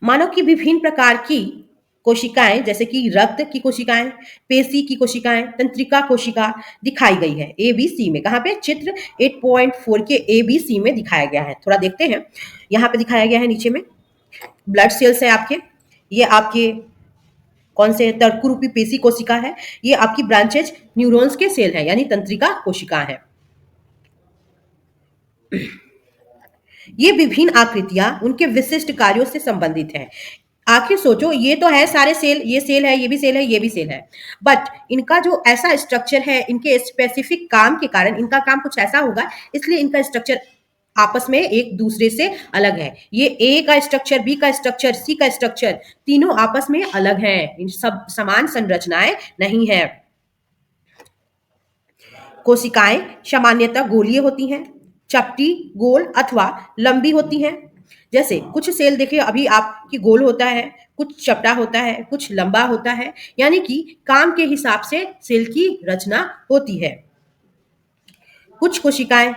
मानव की विभिन्न प्रकार की कोशिकाएं जैसे कि रक्त की कोशिकाएं, पेशी की कोशिकाएं, तंत्रिका कोशिका दिखाई गई है ABC में। कहाँ पे? चित्र 8.4 के ABC में दिखाया गया है। थोड़ा देखते हैं, यहाँ पे दिखाया गया है नीचे में। ब्लड सेल्स है आपके, ये आपके कौन से? तर्करूपी पेशी कोशिका है। ये आपकी ब्रांचेज न्यूरॉन्स के सेल है यानी तंत्रिका कोशिका है। ये विभिन्न आकृतियां उनके विशिष्ट कार्यों से संबंधित हैं। आखिर सोचो, ये तो है सारे सेल, ये सेल है, ये भी सेल है, ये भी सेल है, बट इनका जो ऐसा स्ट्रक्चर है, इनके स्पेसिफिक काम के कारण इनका काम कुछ ऐसा होगा, इसलिए इनका स्ट्रक्चर आपस में एक दूसरे से अलग है। ये ए का स्ट्रक्चर, बी का स्ट्रक्चर, सी का स्ट्रक्चर, तीनों आपस में अलग हैं। इन सब समान संरचनाएं नहीं है। कोशिकाएं सामान्यतः गोलीय होती हैं, चपटी, गोल अथवा लंबी होती हैं। जैसे कुछ सेल देखिए अभी आपकी गोल होता है, कुछ चपटा होता है, कुछ लंबा होता है, यानी कि काम के हिसाब से सेल की रचना होती है। कुछ कोशिकाएं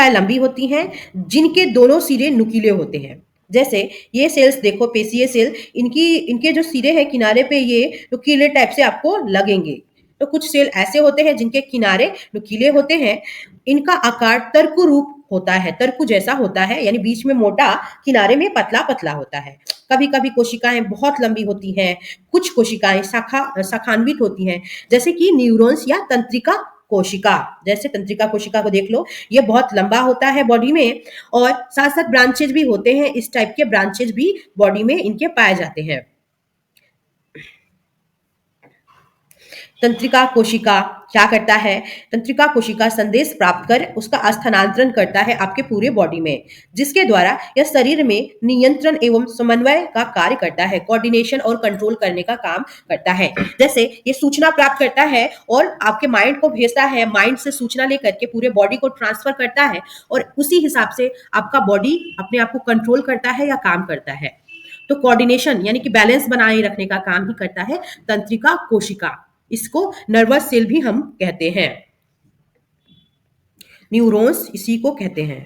लंबी होती हैं जिनके दोनों सिरे नुकीले होते हैं। जैसे ये सेल्स देखो, पेशीय सेल, इनके जो सिरे हैं किनारे पे ये नुकीले टाइप से आपको लगेंगे। तो कुछ सेल ऐसे होते हैं जिनके किनारे नुकीले होते हैं। इनका आकार तर्कु रूप होता है, तर्कु जैसा होता है, यानी बीच में मोटा, किनारे में पतला पतला होता है। कभी कभी कोशिकाएं बहुत लंबी होती हैं, कुछ कोशिकाएं शाखान्वित होती हैं, जैसे कि न्यूरॉन्स या तंत्रिका कोशिका। जैसे तंत्रिका कोशिका को देख लो, ये बहुत लंबा होता है बॉडी में, और साथ साथ ब्रांचेज भी होते हैं। इस टाइप के ब्रांचेज भी बॉडी में इनके पाए जाते हैं। तंत्रिका कोशिका क्या करता है? तंत्रिका कोशिका संदेश प्राप्त कर उसका स्थानांतरण करता है आपके पूरे बॉडी में, जिसके द्वारा यह शरीर में नियंत्रण एवं समन्वय का कार्य करता है, कोऑर्डिनेशन और कंट्रोल करने का काम करता है। जैसे ये सूचना प्राप्त करता है और आपके माइंड को भेजता है, माइंड से सूचना लेकर के पूरे बॉडी को ट्रांसफर करता है, और उसी हिसाब से आपका बॉडी अपने आप को कंट्रोल करता है या काम करता है। तो कोऑर्डिनेशन यानी कि बैलेंस बनाए रखने का काम ही करता है तंत्रिका कोशिका। इसको नर्वस सेल भी हम कहते हैं, न्यूरॉन्स इसी को कहते हैं।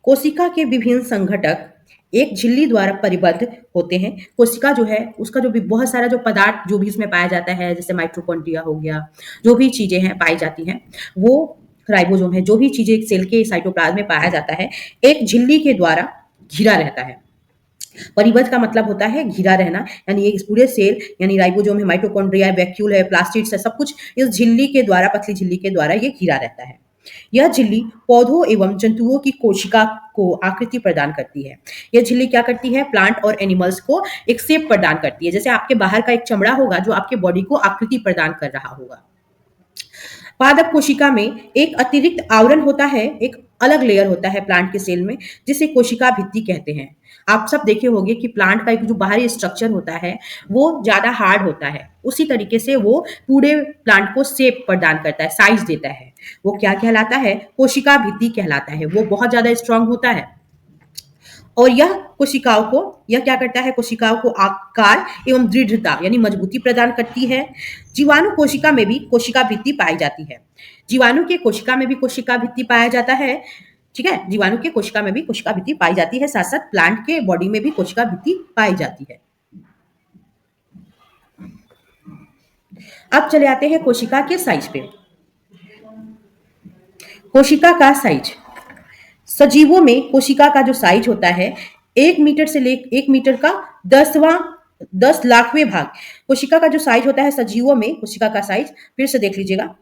कोशिका के विभिन्न संघटक एक झिल्ली द्वारा परिबद्ध होते हैं। कोशिका जो है उसका जो भी बहुत सारा जो पदार्थ जो भी इसमें पाया जाता है, जैसे माइटोकॉन्ड्रिया हो गया, जो भी चीजें हैं पाई जाती हैं, वो राइबोसोम है, जो भी चीजें एक सेल के साइटोप्लाज्म में पाया जाता है, एक झिल्ली के द्वारा घिरा रहता है। परिबद्ध का मतलब होता है घिरा रहना, यानी ये इस पूरे सेल यानी राइबोसोम है, माइटोकॉन्ड्रिया है, वैक्यूल है, प्लास्टिड्स है, सब कुछ इस झिल्ली के द्वारा, पतली झिल्ली के द्वारा ये घिरा रहता है। यह झिल्ली पौधों एवं जंतुओं की कोशिका को आकृति प्रदान करती है। यह झिल्ली क्या करती है? प्लांट और एनिमल्स को एक शेप प्रदान करती है। जैसे आपके बाहर का एक चमड़ा होगा जो आपके बॉडी को आकृति प्रदान कर रहा होगा। पादप कोशिका में एक अतिरिक्त आवरण होता है, एक अलग लेयर होता है प्लांट के सेल में, जिसे कोशिका भित्ति कहते हैं। आप सब देखे होंगे कि प्लांट का एक जो बाहरी स्ट्रक्चर होता है वो ज्यादा हार्ड होता है, उसी तरीके से वो पूरे प्लांट को शेप प्रदान करता है, साइज देता है। वो क्या कहलाता है? कोशिका भित्ति कहलाता है। वो बहुत ज्यादा स्ट्रांग होता है और यह क्या करता है? कोशिकाओं को आकार एवं दृढ़ता यानी मजबूती प्रदान करती है। जीवाणु कोशिका में भी कोशिका भित्ति पाई जाती है। जीवाणु के कोशिका में भी कोशिका भित्ति पाया जाता है। ठीक है, जीवाणु के कोशिका में भी कोशिका भित्ति पाई जाती है, साथ साथ प्लांट के बॉडी में भी कोशिका भित्ति पाई जाती है। अब चले आते हैं कोशिका के साइज पे। कोशिका का साइज, सजीवों में कोशिका का जो साइज होता है 1 मीटर का 10 लाखवें भाग। कोशिका का जो साइज होता है सजीवों में, कोशिका का साइज फिर से देख लीजिएगा।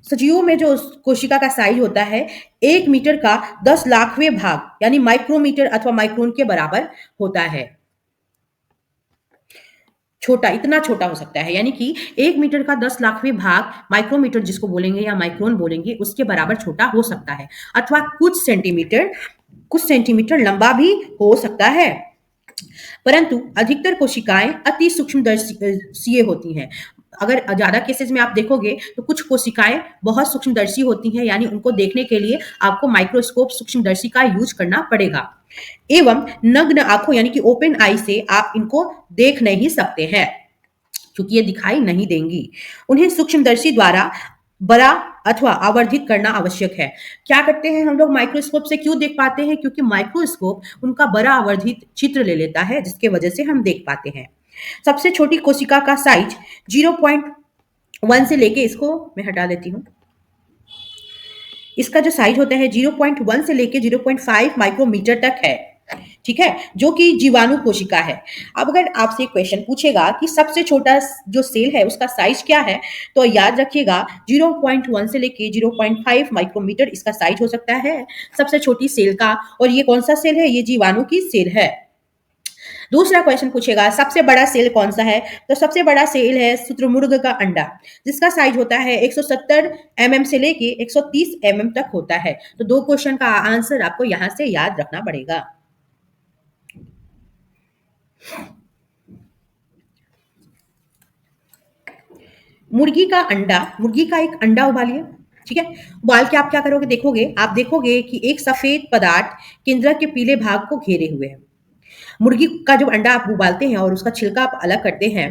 सजीवों में जो कोशिका का साइज होता है 1 मीटर का 10 लाखवें भाग यानी माइक्रोमीटर अथवा माइक्रोन के बराबर होता है। छोटा, इतना छोटा हो सकता है, यानी कि 1 मीटर का 10 लाखवें भाग माइक्रोमीटर जिसको बोलेंगे या माइक्रोन बोलेंगे उसके बराबर छोटा हो सकता है, अथवा कुछ सेंटीमीटर लंबा भी हो सकता है। परंतु अधिकतर कोशिकाएं अति सूक्ष्मदर्शीय होती हैं। अगर ज्यादा केसेस में आप देखोगे तो कुछ कोशिकाएं बहुत सूक्ष्मदर्शी होती हैं, यानी उनको देखने के लिए आपको माइक्रोस्कोप सूक्ष्मदर्शी का यूज करना पड़ेगा, एवं नग्न आंखों यानी कि ओपन आई से आप इनको देख नहीं सकते हैं क्योंकि ये दिखाई नहीं देंगी। उन्हें सूक्ष्मदर्शी द्वारा बड़ा अथवा आवर्धित करना आवश्यक है। क्या करते हैं हम लोग माइक्रोस्कोप से क्यों देख पाते हैं? क्योंकि माइक्रोस्कोप उनका बड़ा आवर्धित चित्र ले लेता है, जिसके वजह से हम देख पाते हैं। सबसे छोटी कोशिका का साइज 0.1 से लेके, इसको मैं हटा देती हूँ, इसका जो साइज होता है 0.1 से लेके 0.5 माइक्रोमीटर तक है। ठीक है, जो कि जीवाणु कोशिका है। अब अगर आपसे क्वेश्चन पूछेगा कि सबसे छोटा जो सेल है उसका साइज क्या है, तो याद रखिएगा 0.1 से लेके 0.5 माइक्रोमीटर इसका साइज हो सकता है सबसे छोटी सेल का। और ये कौन सा सेल है? ये जीवाणु की सेल है। दूसरा क्वेश्चन पूछेगा सबसे बड़ा सेल कौन सा है, तो सबसे बड़ा सेल है शुतुरमुर्ग का अंडा, जिसका साइज होता है 170 mm से लेके 130 mm तक होता है। तो 2 क्वेश्चन का आंसर आपको यहां से याद रखना पड़ेगा। मुर्गी का एक अंडा उबालिए। ठीक है, उबाल के आप क्या करोगे? आप देखोगे कि एक सफेद पदार्थ केंद्र के पीले भाग को घेरे हुए है। मुर्गी का जब अंडा आप उबालते हैं और उसका छिलका आप अलग करते हैं,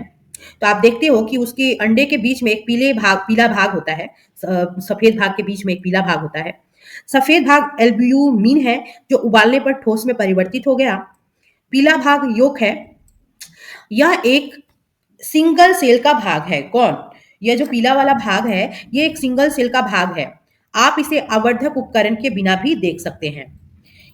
तो आप देखते हो कि उसके अंडे के बीच में एक पीला भाग होता है, सफेद भाग के बीच में एक पीला भाग होता है। सफेद भाग एल्ब्यूमिन है जो उबालने पर ठोस में परिवर्तित हो गया। पीला भाग योक है। यह एक सिंगल सेल का भाग है। कौन? यह जो पीला वाला भाग है ये एक सिंगल सेल का भाग है। आप इसे आवर्धक उपकरण के बिना भी देख सकते हैं।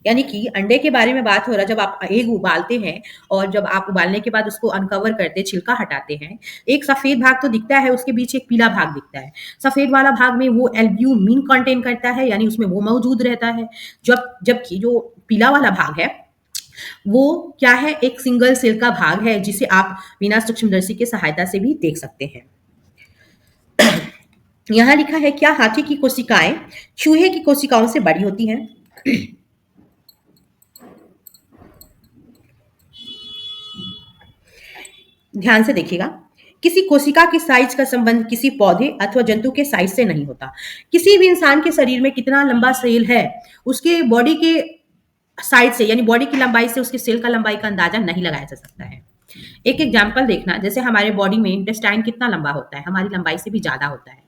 यानी कि अंडे के बारे में बात हो रहा है, जब आप एग उबालते हैं और जब आप उबालने के बाद उसको अनकवर करते, छिलका हटाते हैं, एक सफेद भाग तो दिखता है, उसके बीच एक पीला भाग दिखता है। सफेद वाला भाग में वो एल्ब्यूमिन कंटेन करता है, यानी उसमें वो मौजूद रहता है। जबकि जो पीला वाला भाग है वो क्या है? एक सिंगल सेल का भाग है, जिसे आप बिना सूक्ष्मदर्शी के सहायता से भी देख सकते हैं। यहां लिखा है क्या हाथी की कोशिकाएं चूहे की कोशिकाओं से बड़ी होती हैं? ध्यान से देखिएगा, किसी कोशिका के साइज का संबंध किसी पौधे अथवा जंतु के साइज से नहीं होता। किसी भी इंसान के शरीर में कितना लंबा सेल है उसके बॉडी के साइज से, यानी बॉडी की लंबाई से उसके सेल का लंबाई का अंदाजा नहीं लगाया जा सकता है। एक एग्जाम्पल देखना, जैसे हमारे बॉडी में इंटेस्टाइन कितना लंबा होता है, हमारी लंबाई से भी ज्यादा होता है,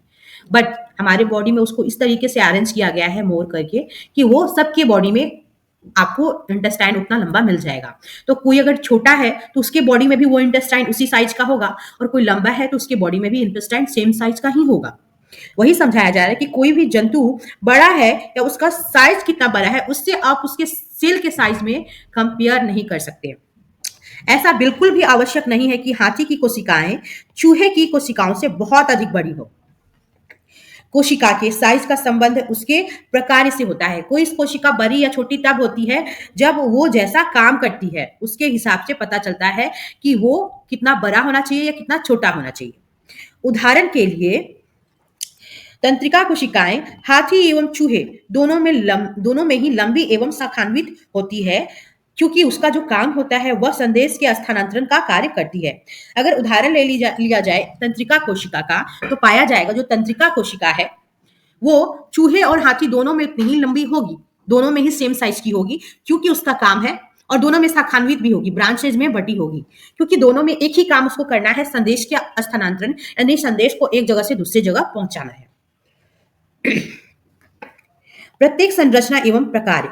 बट हमारे बॉडी में उसको इस तरीके से अरेंज किया गया है मोड़ करके कि वो सबके बॉडी में आपको इंटेस्टाइन उतना लंबा मिल जाएगा। तो कोई अगर छोटा है तो उसके बॉडी में भी वो इंटेस्टाइन उसी साइज का होगा, और कोई लंबा है तो उसके बॉडी में भी इंटेस्टाइन सेम साइज का ही होगा। वही समझाया जा रहा है कि कोई भी जंतु बड़ा है या उसका साइज कितना बड़ा है उससे आप उसके सेल के साइज में कंपेयर नहीं कर सकते। ऐसा बिल्कुल भी आवश्यक नहीं है कि हाथी की कोशिकाएं चूहे की कोशिकाओं से बहुत अधिक बड़ी हो। कोशिका के साइज का संबंध उसके प्रकार से होता है। कोई कोशिका बड़ी या छोटी तब होती है जब वो जैसा काम करती है उसके हिसाब से पता चलता है कि वो कितना बड़ा होना चाहिए या कितना छोटा होना चाहिए। उदाहरण के लिए तंत्रिका कोशिकाएं हाथी एवं चूहे दोनों में ही लंबी एवं शाखान्वित होती है, क्योंकि उसका जो काम होता है वह संदेश के स्थानांतरण का कार्य करती है। अगर उदाहरण लिया जाए तंत्रिका कोशिका का, तो पाया जाएगा जो तंत्रिका कोशिका है वो चूहे और हाथी दोनों में उतनी ही लंबी होगी, दोनों में ही सेम साइज की होगी, क्योंकि उसका काम है, और दोनों में शाखान्वित भी होगी, ब्रांचेज में बटी होगी, क्योंकि दोनों में एक ही काम उसको करना है, संदेश के स्थानांतरण, यानी संदेश को एक जगह से दूसरी जगह पहुंचाना है। प्रत्येक संरचना एवं प्रकार,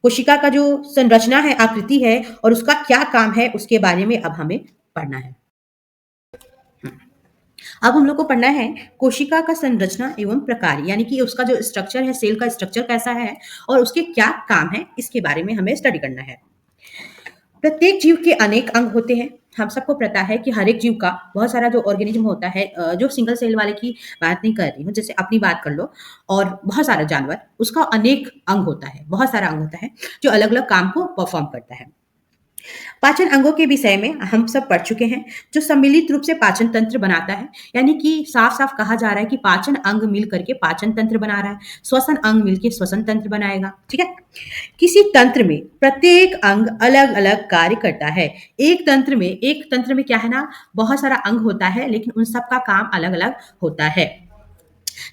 कोशिका का जो संरचना है, आकृति है, और उसका क्या काम है, उसके बारे में अब हमें पढ़ना है। अब हम लोग को पढ़ना है कोशिका का संरचना एवं प्रकार, यानी कि उसका जो स्ट्रक्चर है, सेल का स्ट्रक्चर कैसा है और उसके क्या काम है, इसके बारे में हमें स्टडी करना है। प्रत्येक जीव के अनेक अंग होते हैं। हम सबको पता है कि हर एक जीव का बहुत सारा जो ऑर्गेनिज्म होता है, जो सिंगल सेल वाले की बात नहीं कर रही हूँ, जैसे अपनी बात कर लो, और बहुत सारा जानवर, उसका अनेक अंग होता है, बहुत सारा अंग होता है जो अलग अलग काम को परफॉर्म करता है। पाचन अंगों के विषय में हम सब पढ़ चुके हैं, जो सम्मिलित रूप से पाचन तंत्र बनाता है, यानी कि साफ साफ कहा जा रहा है कि पाचन अंग मिल करके पाचन तंत्र बना रहा है, श्वसन अंग मिलके श्वसन तंत्र बनाएगा। ठीक है, किसी तंत्र में प्रत्येक अंग अलग अलग कार्य करता है। एक तंत्र में क्या है ना, बहुत सारा अंग होता है, लेकिन उन सब का काम अलग अलग होता है।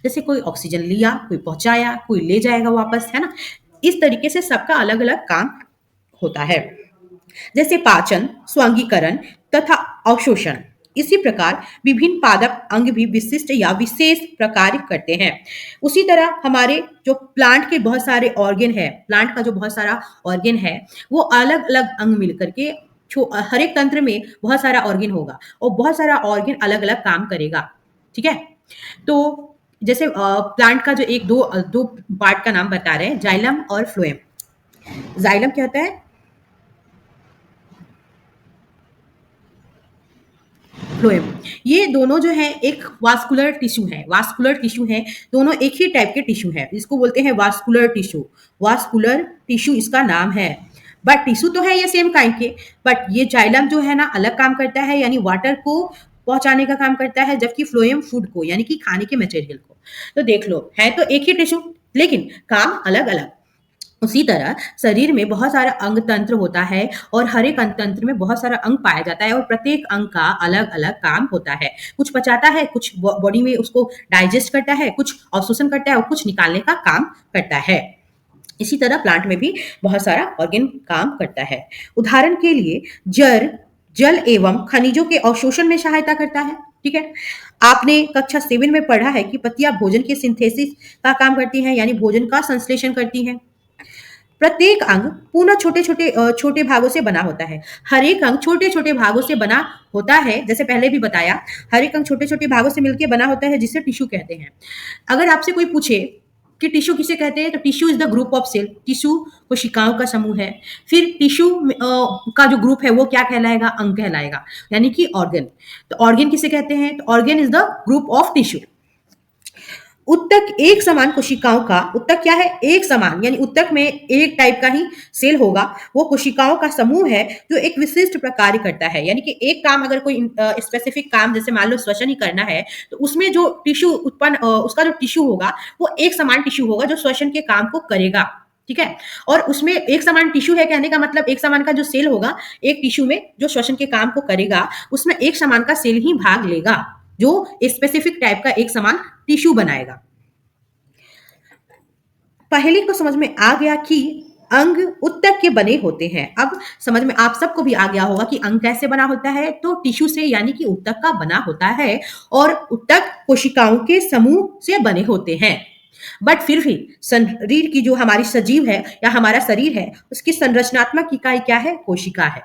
जैसे कोई ऑक्सीजन लिया, कोई पहुंचाया, कोई ले जाएगा वापस, है ना। इस तरीके से सबका अलग अलग काम होता है, जैसे पाचन, स्वांगीकरण तथा अवशोषण। इसी प्रकार विभिन्न पादप अंग भी विशिष्ट या विशेष प्रकार करते हैं। उसी तरह हमारे जो प्लांट के बहुत सारे ऑर्गन है, प्लांट का जो बहुत सारा ऑर्गन है, वो अलग अलग अंग मिलकर के हर एक तंत्र में बहुत सारा ऑर्गन होगा, और बहुत सारा ऑर्गन अलग अलग काम करेगा। ठीक है, तो जैसे प्लांट का जो दो पार्ट का नाम बता रहे हैं, जाइलम और फ्लोएम। जाइलम क्या होता है, फ्लोएम, ये दोनों जो है एक वास्कुलर टिश्यू है, दोनों एक ही टाइप के टिश्यू है, इसको बोलते हैं वास्कुलर टिश्यू इसका नाम है। बट टिश्यू तो है ये सेम काइंड के, बट ये जाइलम जो है ना अलग काम करता है, यानी वाटर को पहुंचाने का काम करता है, जबकि फ्लोएम फूड को, यानी कि खाने के मटेरियल को। तो देख लो, है तो एक ही टिश्यू, लेकिन काम अलग अलग। उसी तरह शरीर में बहुत सारा अंग तंत्र होता है, और हर एक अंग तंत्र में बहुत सारा अंग पाया जाता है, और प्रत्येक अंग का अलग अलग काम होता है। कुछ पचाता है, कुछ बॉडी में उसको डाइजेस्ट करता है, कुछ अवशोषण करता है, और कुछ निकालने का काम करता है। इसी तरह प्लांट में भी बहुत सारा ऑर्गन काम करता है। उदाहरण के लिए जल एवं खनिजों के अवशोषण में सहायता करता है। ठीक है, आपने कक्षा 7 में पढ़ा है कि पत्तियां भोजन के सिंथेसिस का काम करती हैं, यानी भोजन का संश्लेषण करती हैं। प्रत्येक अंग पुनः छोटे भागों से बना होता है। हर एक अंग छोटे छोटे भागों से बना होता है, जैसे पहले भी बताया, हर एक अंग छोटे छोटे भागों से मिलकर बना होता है, जिसे टिश्यू कहते हैं। अगर आपसे कोई पूछे कि टिश्यू किसे कहते हैं, तो tissue is the group of cell, tissue कोशिकाओं का समूह है। फिर टिश्यू का जो ग्रुप है वो क्या कहलाएगा, अंग कहलाएगा, यानी कि ऑर्गन। तो ऑर्गन किसे कहते हैं, तो organ is the group of tissue. उत्तक एक समान कोशिकाओं का, उत्तक क्या है, एक समान, यानी उत्तक में एक टाइप का ही सेल होगा, वो कोशिकाओं का समूह है जो एक विशिष्ट प्रकार करता है। यानी कि एक काम, अगर कोई स्पेसिफिक काम, जैसे मान लो श्वसन ही करना है, तो उसमें जो टिश्यू उत्पन्न, उसका जो टिश्यू होगा वो एक समान टिश्यू होगा जो श्वसन के काम को करेगा। ठीक है, और उसमें एक समान टिश्यू है कहने का मतलब, एक समान का जो सेल होगा एक टिश्यू में जो श्वसन के काम को करेगा, उसमें एक समान का सेल ही भाग लेगा, जो स्पेसिफिक टाइप का एक समान टिश्यू बनाएगा। पहले को समझ में आ गया कि अंग उत्तक के बने होते हैं। अब समझ में आप सबको भी आ गया होगा कि अंग कैसे बना होता है, तो टिश्यू से, यानी कि उत्तक का बना होता है, और उत्तक कोशिकाओं के समूह से बने होते हैं। बट फिर भी शरीर की जो हमारी सजीव है या हमारा शरीर है, उसकी संरचनात्मक इकाई क्या है, कोशिका है।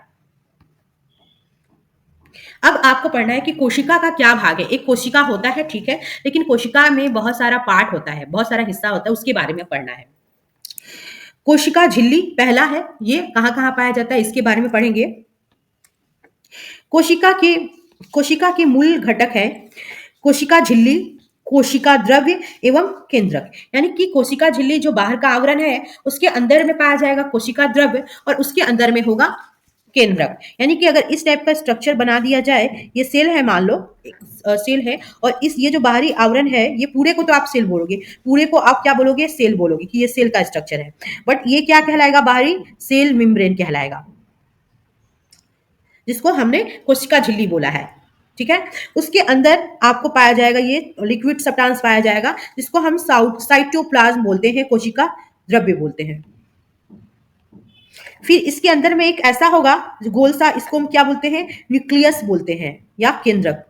अब आपको पढ़ना है कि कोशिका का क्या भाग है। एक कोशिका होता है, ठीक है, लेकिन कोशिका में बहुत सारा पार्ट होता है, बहुत सारा हिस्सा होता है, उसके बारे में पढ़ना है। कोशिका झिल्ली पहला है, ये कहां कहां पाया जाता है, इसके बारे में पढ़ेंगे। कोशिका के मूल घटक है कोशिका झिल्ली, कोशिका द्रव्य एवं केंद्रक। यानी कि कोशिका झिल्ली जो बाहर का आवरण है, उसके अंदर में पाया जाएगा कोशिका द्रव्य, और उसके अंदर में होगा केंद्रक। यानी कि अगर इस टाइप का स्ट्रक्चर बना दिया जाए, ये सेल है मान लो, सेल है, और इस ये जो बाहरी आवरण है, ये पूरे को तो आप सेल बोलोगे, पूरे को आप क्या बोलोगे, सेल बोलोगे कि ये सेल का स्ट्रक्चर है। बट ये क्या कहलाएगा, बाहरी सेल मेम्ब्रेन कहलाएगा, जिसको हमने कोशिका झिल्ली बोला है। ठीक है, उसके अंदर आपको पाया जाएगा ये लिक्विड सब्सटेंस पाया जाएगा, जिसको हम साइटोप्लाज्म बोलते हैं, कोशिका द्रव्य बोलते हैं। फिर इसके अंदर में एक ऐसा होगा गोल सा, इसको हम क्या बोलते हैं, न्यूक्लियस बोलते हैं या केंद्रक,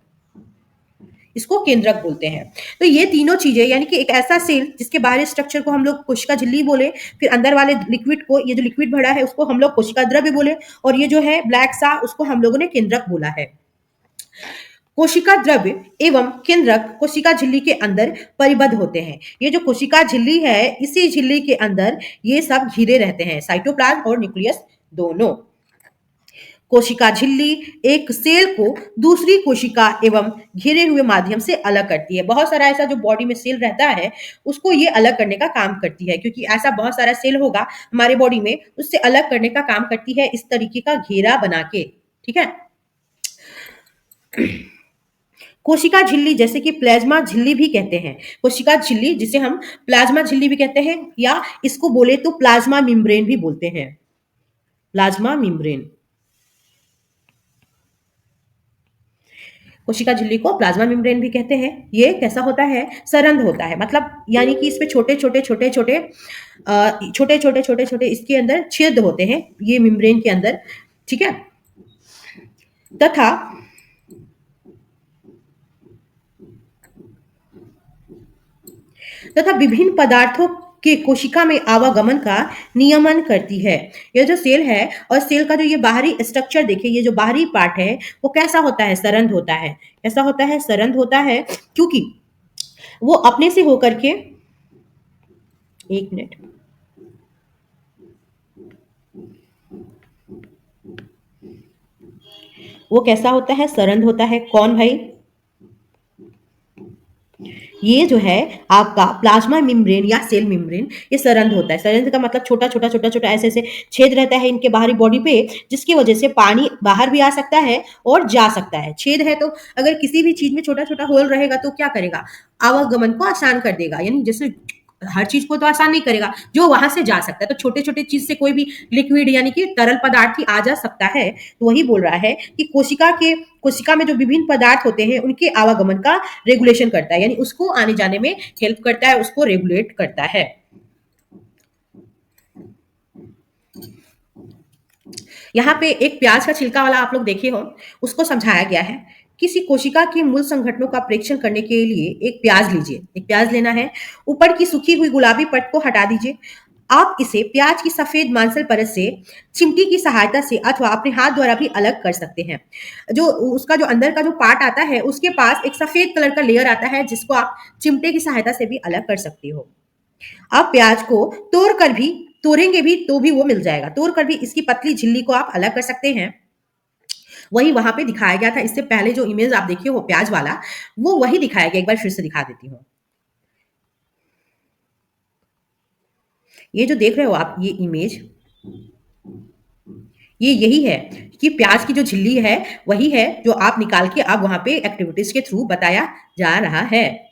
इसको केंद्रक बोलते हैं। तो ये तीनों चीजें, यानी कि एक ऐसा सेल जिसके बाहरी स्ट्रक्चर को हम लोग कोशिका झिल्ली बोले, फिर अंदर वाले लिक्विड को, ये जो लिक्विड भरा है उसको हम लोग कोशिका द्रव्य बोले, और ये जो है ब्लैक सा, उसको हम लोगों ने केंद्रक बोला है। कोशिका द्रव्य एवं केंद्रक कोशिका झिल्ली के अंदर परिबद्ध होते हैं। ये जो कोशिका झिल्ली है, इसी झिल्ली के अंदर ये सब घिरे रहते हैं, साइटोप्लाज्म और न्यूक्लियस दोनों। कोशिका झिल्ली एक सेल को दूसरी कोशिका एवं घिरे हुए माध्यम से अलग करती है। बहुत सारा ऐसा जो बॉडी में सेल रहता है, उसको ये अलग करने का काम करती है, क्योंकि ऐसा बहुत सारा सेल होगा हमारे बॉडी में, उससे अलग करने का काम करती है इस तरीके का घेरा बना के। ठीक है, कोशिका झिल्ली, जैसे कि प्लाज्मा झिल्ली भी कहते हैं, कोशिका झिल्ली जिसे हम प्लाज्मा झिल्ली भी कहते हैं, या इसको बोले तो प्लाज्मा मेम्ब्रेन भी बोलते हैं, प्लाज्मा मेम्ब्रेन। कोशिका झिल्ली को प्लाज्मा मेम्ब्रेन भी कहते हैं। ये कैसा होता है, सरंध्र होता है, मतलब यानी कि इसमें छोटे छोटे छोटे छोटे छोटे छोटे छोटे छोटे इसके अंदर छेद होते हैं, ये मेम्ब्रेन के अंदर। ठीक है, तथा विभिन्न पदार्थों के कोशिका में आवागमन का नियमन करती है। ये जो सेल है, और सेल का जो ये बाहरी स्ट्रक्चर देखिए, ये जो बाहरी पार्ट है वो कैसा होता है, सरंध्र होता है। कैसा होता है, सरंध्र होता है, क्योंकि वो अपने से होकर के, एक मिनट, वो कैसा होता है, सरंध्र होता है। कौन भाई, ये जो है आपका प्लाज्मा मेम्ब्रेन या सेल मेम्ब्रेन, ये सरंध्र होता है। सरंध्र का मतलब छोटा छोटा छोटा छोटा ऐसे ऐसे छेद रहता है इनके बाहरी बॉडी पे, जिसकी वजह से पानी बाहर भी आ सकता है और जा सकता है। छेद है तो अगर किसी भी चीज में छोटा छोटा होल रहेगा तो क्या करेगा, आवागमन को आसान कर देगा, यानी जैसे हर चीज को तो आसान नहीं करेगा, जो वहां से जा सकता है, तो छोटे छोटे चीज से कोई भी लिक्विड यानी कि तरल पदार्थ ही आ जा सकता है। तो वही बोल रहा है कि कोशिका में जो विभिन्न पदार्थ होते हैं उनके आवागमन का रेगुलेशन करता है, यानी उसको आने जाने में हेल्प करता है, उसको रेगुलेट करता है। यहाँ पे एक प्याज का छिलका वाला आप लोग देखे हो, उसको समझाया गया है। किसी कोशिका के मूल संगठनों का परीक्षण करने के लिए एक प्याज लीजिए, एक प्याज लेना है, ऊपर की सूखी हुई गुलाबी परत को हटा दीजिए। आप इसे प्याज की सफेद मांसल परत से चिमटी की सहायता से अथवा अपने हाथ द्वारा भी अलग कर सकते हैं। जो उसका जो अंदर का जो पार्ट आता है, उसके पास एक सफेद कलर का लेयर आता है, जिसको आप चिमटे की सहायता से भी अलग कर सकते हो। आप प्याज को तोड़ेंगे भी तो भी वो मिल जाएगा, तोड़ कर भी इसकी पतली झिल्ली को आप अलग कर सकते हैं। वही वहां पे दिखाया गया था, इससे पहले जो इमेज आप देखिए हो प्याज वाला, वो वही दिखाया गया, एक बार फिर से दिखा देती हूँ। ये जो देख रहे हो आप, ये इमेज, ये यही है कि प्याज की जो झिल्ली है वही है जो आप निकाल के आप वहां पे एक्टिविटीज के थ्रू बताया जा रहा है।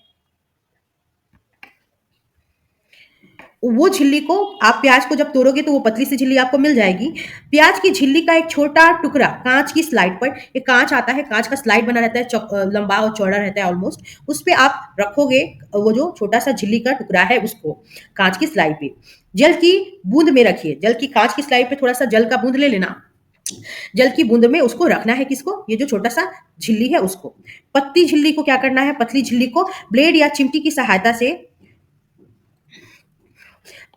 वो झिल्ली को आप प्याज को जब तोड़ोगे तो वो पतली सी झिल्ली आपको मिल जाएगी। प्याज की झिल्ली का एक छोटा टुकड़ा कांच की स्लाइड पर, एक कांच आता है, कांच का स्लाइड बना रहता है, लंबा और चौड़ा रहता है ऑलमोस्ट, उस पे आप रखोगे वो जो छोटा सा झिल्ली का टुकड़ा है उसको कांच की स्लाइड पे। जल की बूंद में रखिए, जल की कांच की स्लाइड पे थोड़ा सा जल का बूंद ले लेना, जल की बूंद में उसको रखना है, किसको, ये जो छोटा सा झिल्ली है उसको। पतली झिल्ली को क्या करना है, पतली झिल्ली को ब्लेड या चिमटी की सहायता से,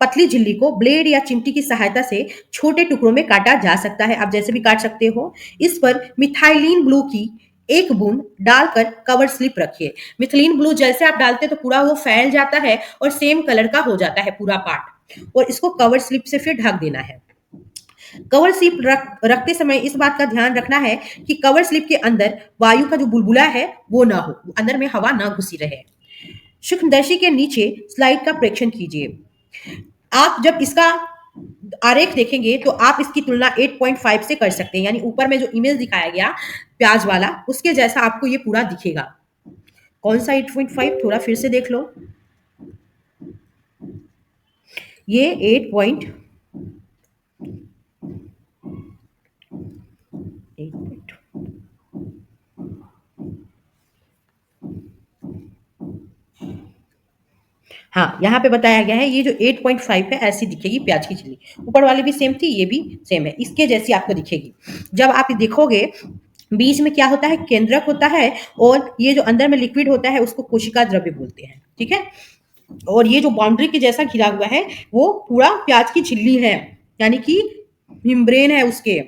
पतली झिल्ली को ब्लेड या चिमटी की सहायता से छोटे टुकड़ों में काटा जा सकता है, आप जैसे भी काट सकते हो। इस पर मिथाइलिन ब्लू की एक बूंद डालकर कवर स्लिप रखिए। मिथिलीन ब्लू जैसे आप डालते हैं तो पूरा वो फैल जाता है और सेम कलर का हो जाता है पूरा पार्ट, और इसको कवर स्लिप से फिर ढक देना है। कवर स्लिप रखते समय इस बात का ध्यान रखना है कि कवर स्लिप के अंदर वायु का जो बुलबुला है वो ना हो, अंदर में हवा ना घुसी रहे। सूक्ष्मदर्शी के नीचे स्लाइड का प्रेक्षण कीजिए। आप जब इसका आरेख देखेंगे तो आप इसकी तुलना 8.5 से कर सकते हैं, यानी ऊपर में जो इमेज दिखाया गया प्याज वाला, उसके जैसा आपको ये पूरा दिखेगा। कौन सा 8.5? थोड़ा फिर से देख लो। ये 8.8। हाँ, यहाँ पे बताया गया है ये जो 8.5 है ऐसी दिखेगी प्याज की चिल्ली। ऊपर वाली भी सेम थी, ये भी सेम है, इसके जैसी आपको दिखेगी। जब आप ये देखोगे, बीच में क्या होता है, केंद्रक होता है, और ये जो अंदर में लिक्विड होता है उसको कोशिका द्रव्य बोलते हैं, ठीक है। और ये जो बाउंड्री के जैसा घिरा हुआ है वो पूरा प्याज की झिल्ली है, यानी कि मेम्ब्रेन है उसके।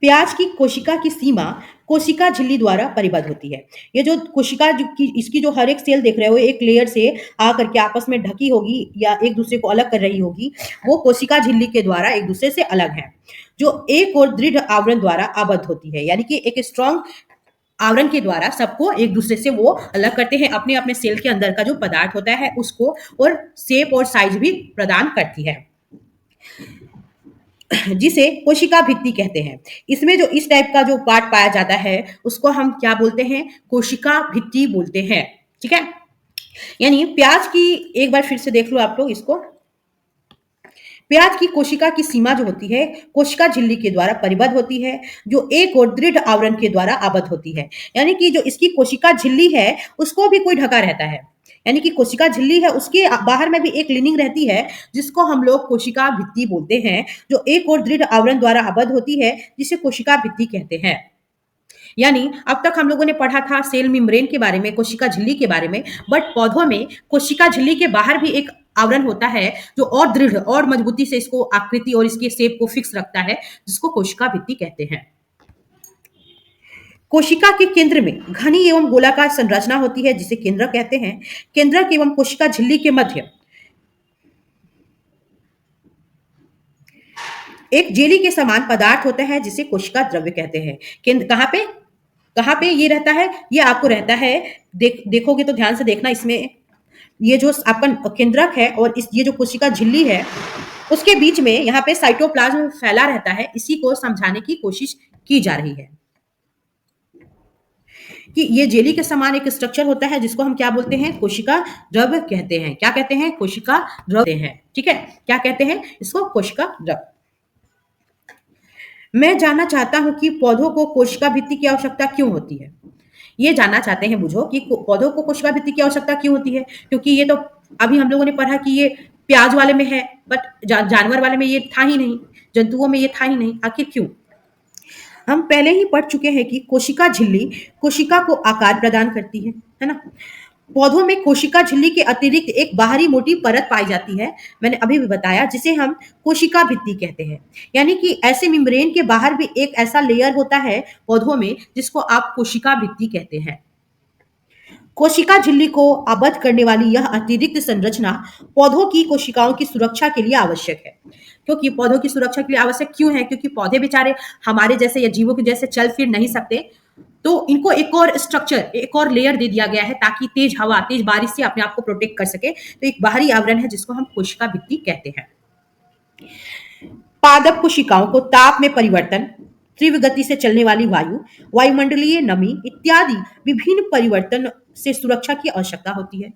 प्याज की कोशिका की सीमा कोशिका झिल्ली द्वारा परिबद्ध होती है। ये जो कोशिका की इसकी जो हर एक सेल देख रहे हो एक लेयर से आकर के आपस में ढकी होगी या एक दूसरे को अलग कर रही होगी, वो कोशिका झिल्ली के द्वारा एक दूसरे से अलग है, जो एक और दृढ़ आवरण द्वारा आबद्ध होती है, यानी कि एक स्ट्रॉन्ग आवरण के द्वारा सबको एक दूसरे से वो अलग करते हैं, अपने अपने सेल के अंदर का जो पदार्थ होता है उसको, और शेप और साइज भी प्रदान करती है, जिसे कोशिका भित्ति कहते हैं। इसमें जो इस टाइप का जो पार्ट पाया जाता है उसको हम क्या बोलते हैं, कोशिका भित्ति बोलते हैं, ठीक है। यानी प्याज की, एक बार फिर से देख लो आप लोग इसको, प्याज की कोशिका की सीमा जो होती है कोशिका झिल्ली के द्वारा परिबद्ध होती है, जो एक और दृढ़ आवरण के द्वारा आबद्ध होती है। यानी कि जो इसकी कोशिका झिल्ली है उसको भी कोई ढका रहता है, यानी कि कोशिका झिल्ली है उसके बाहर में भी एक लिनिंग रहती है जिसको हम लोग कोशिका भित्ति बोलते हैं, जो एक और दृढ़ आवरण द्वारा आबद्ध होती है, जिसे कोशिका भित्ति कहते हैं। यानी अब तक हम लोगों ने पढ़ा था सेल मेम्ब्रेन के बारे में, कोशिका झिल्ली के बारे में, बट पौधों में कोशिका झिल्ली के बाहर भी एक आवरण होता है जो और दृढ़ और मजबूती से इसको आकृति और इसके शेप को फिक्स रखता है, जिसको कोशिका भित्ति कहते हैं। कोशिका के केंद्र में घनी एवं गोलाकार संरचना होती है जिसे केंद्रक कहते हैं। केंद्रक एवं कोशिका झिल्ली के मध्य एक जेली के समान पदार्थ होता है जिसे कोशिका द्रव्य कहते हैं। केंद्र कहाँ पे ये रहता है, ये आपको रहता है, देखोगे तो ध्यान से देखना, इसमें ये जो आपका केंद्रक है और इस ये जो कोशिका झिल्ली है उसके बीच में यहाँ पे साइटोप्लाज्म फैला रहता है। इसी को समझाने की कोशिश की जा रही है कि ये जेली के समान एक स्ट्रक्चर होता है जिसको हम क्या बोलते हैं, कोशिका द्रव्य कहते हैं। क्या कहते हैं, कोशिका द्रव्य हैं, ठीक है। क्या कहते हैं इसको, कोशिका द्रव्य। मैं जानना चाहता हूं कि पौधों को कोशिका भित्ति की आवश्यकता क्यों होती है। ये जानना चाहते हैं बुझो कि पौधों को कोशिका भित्ति की आवश्यकता क्यों होती है, क्योंकि ये तो अभी हम लोगों ने पढ़ा कि ये प्याज वाले में है, बट जानवर वाले में ये था ही नहीं, जंतुओं में ये था ही नहीं, आखिर क्यों। हम पहले ही पढ़ चुके हैं कि कोशिका झिल्ली कोशिका को आकार प्रदान करती है ना। पौधों में कोशिका झिल्ली के अतिरिक्त एक बाहरी मोटी परत पाई जाती है, मैंने अभी भी बताया, जिसे हम कोशिका भित्ति कहते हैं। यानी कि ऐसे मेम्ब्रेन के बाहर भी एक ऐसा लेयर होता है पौधों में जिसको आप कोशिका भित्ति कहते हैं। कोशिका झिल्ली को आबद्ध करने वाली यह अतिरिक्त संरचना पौधों की कोशिकाओं की सुरक्षा के लिए आवश्यक है। क्योंकि पौधों की सुरक्षा के लिए आवश्यक क्यों है, क्योंकि पौधे बेचारे हमारे जैसे या जीवों के जैसे चल फिर नहीं सकते, तो इनको एक और स्ट्रक्चर, एक और लेयर दे दिया गया है ताकि तेज हवा, तेज बारिश से अपने आप को प्रोटेक्ट कर सके। तो एक बाहरी आवरण है जिसको हम कोशिका भित्ति कहते हैं। पादप कोशिकाओं को ताप में परिवर्तन, तीव्र गति से चलने वाली वायु, वायुमंडलीय नमी इत्यादि विभिन्न परिवर्तन से सुरक्षा की आवश्यकता होती है,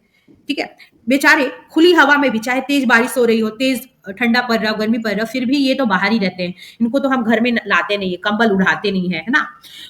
ठीक है। बेचारे खुली हवा में भी, चाहे तेज बारिश हो रही हो, तेज ठंडा पड़ रहा हो, गर्मी पड़ रहा हो, फिर भी ये तो बाहर ही रहते हैं। इनको तो हम घर में लाते नहीं है, कंबल उड़ाते नहीं है, है ना।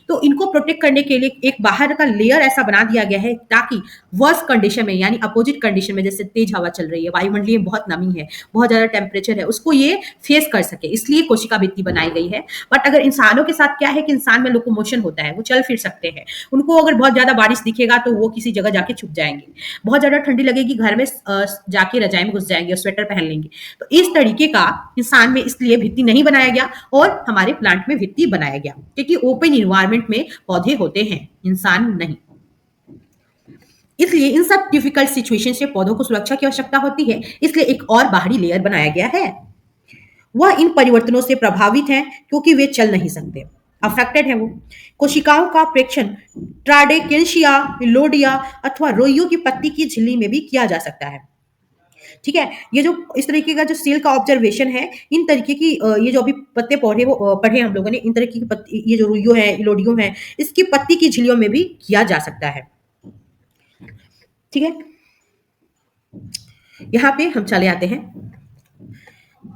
तो इनको प्रोटेक्ट करने के लिए एक बाहर का लेयर ऐसा बना दिया गया है ताकि वर्स कंडीशन में, यानी अपोजिट कंडीशन में, जैसे तेज हवा चल रही है, वायुमंडलीय बहुत नमी है, बहुत ज्यादा टेम्परेचर है, उसको ये फेस कर सके, इसलिए कोशिका भित्ति बनाई गई है। बट अगर इंसानों के साथ क्या है कि इंसान में लोकोमोशन होता है, वो चल फिर सकते हैं, उनको अगर बहुत ज्यादा बारिश दिखेगा तो वो किसी जगह जाके छुप जाएंगे, बहुत ज्यादा ठंडी लगेगी घर में जाके रजाई में घुस जाएंगे और स्वेटर पहन लेंगे। तो इस तरीके का इंसान में इसलिए भित्ति नहीं बनाया गया और हमारे प्लांट में भित्ति बनाया गया, क्योंकि ओपन इन्वायरमेंट में पौधे होते हैं, इंसान नहीं। इसलिए इन सब डिफिकल्ट सिचुएशन से पौधों को सुरक्षा की आवश्यकता होती है, इसलिए एक और बाहरी लेयर बनाया गया है। वह इन परिवर्तनों से प्रभावित है क्योंकि वे चल नहीं सकते, अफेक्टेड है वो। कोशिकाओं का प्रेक्षण ट्राडेकेंशिया, लोडिया अथवा रोइयों की पत्ती की झिल्ली में भी किया जा सकता है। ठीक है। ये जो इस तरीके का जो सेल का ऑब्जर्वेशन है, इन तरीके की ये जो अभी पत्ते पौधे वो पढ़े हम लोगों ने, इन तरीके की पत्ती, ये जो रुइयो है, इलोडियम है, इसकी पत्ती की झिल्लियों में भी किया जा सकता है। ठीक है, यहाँ पे हम चले आते हैं।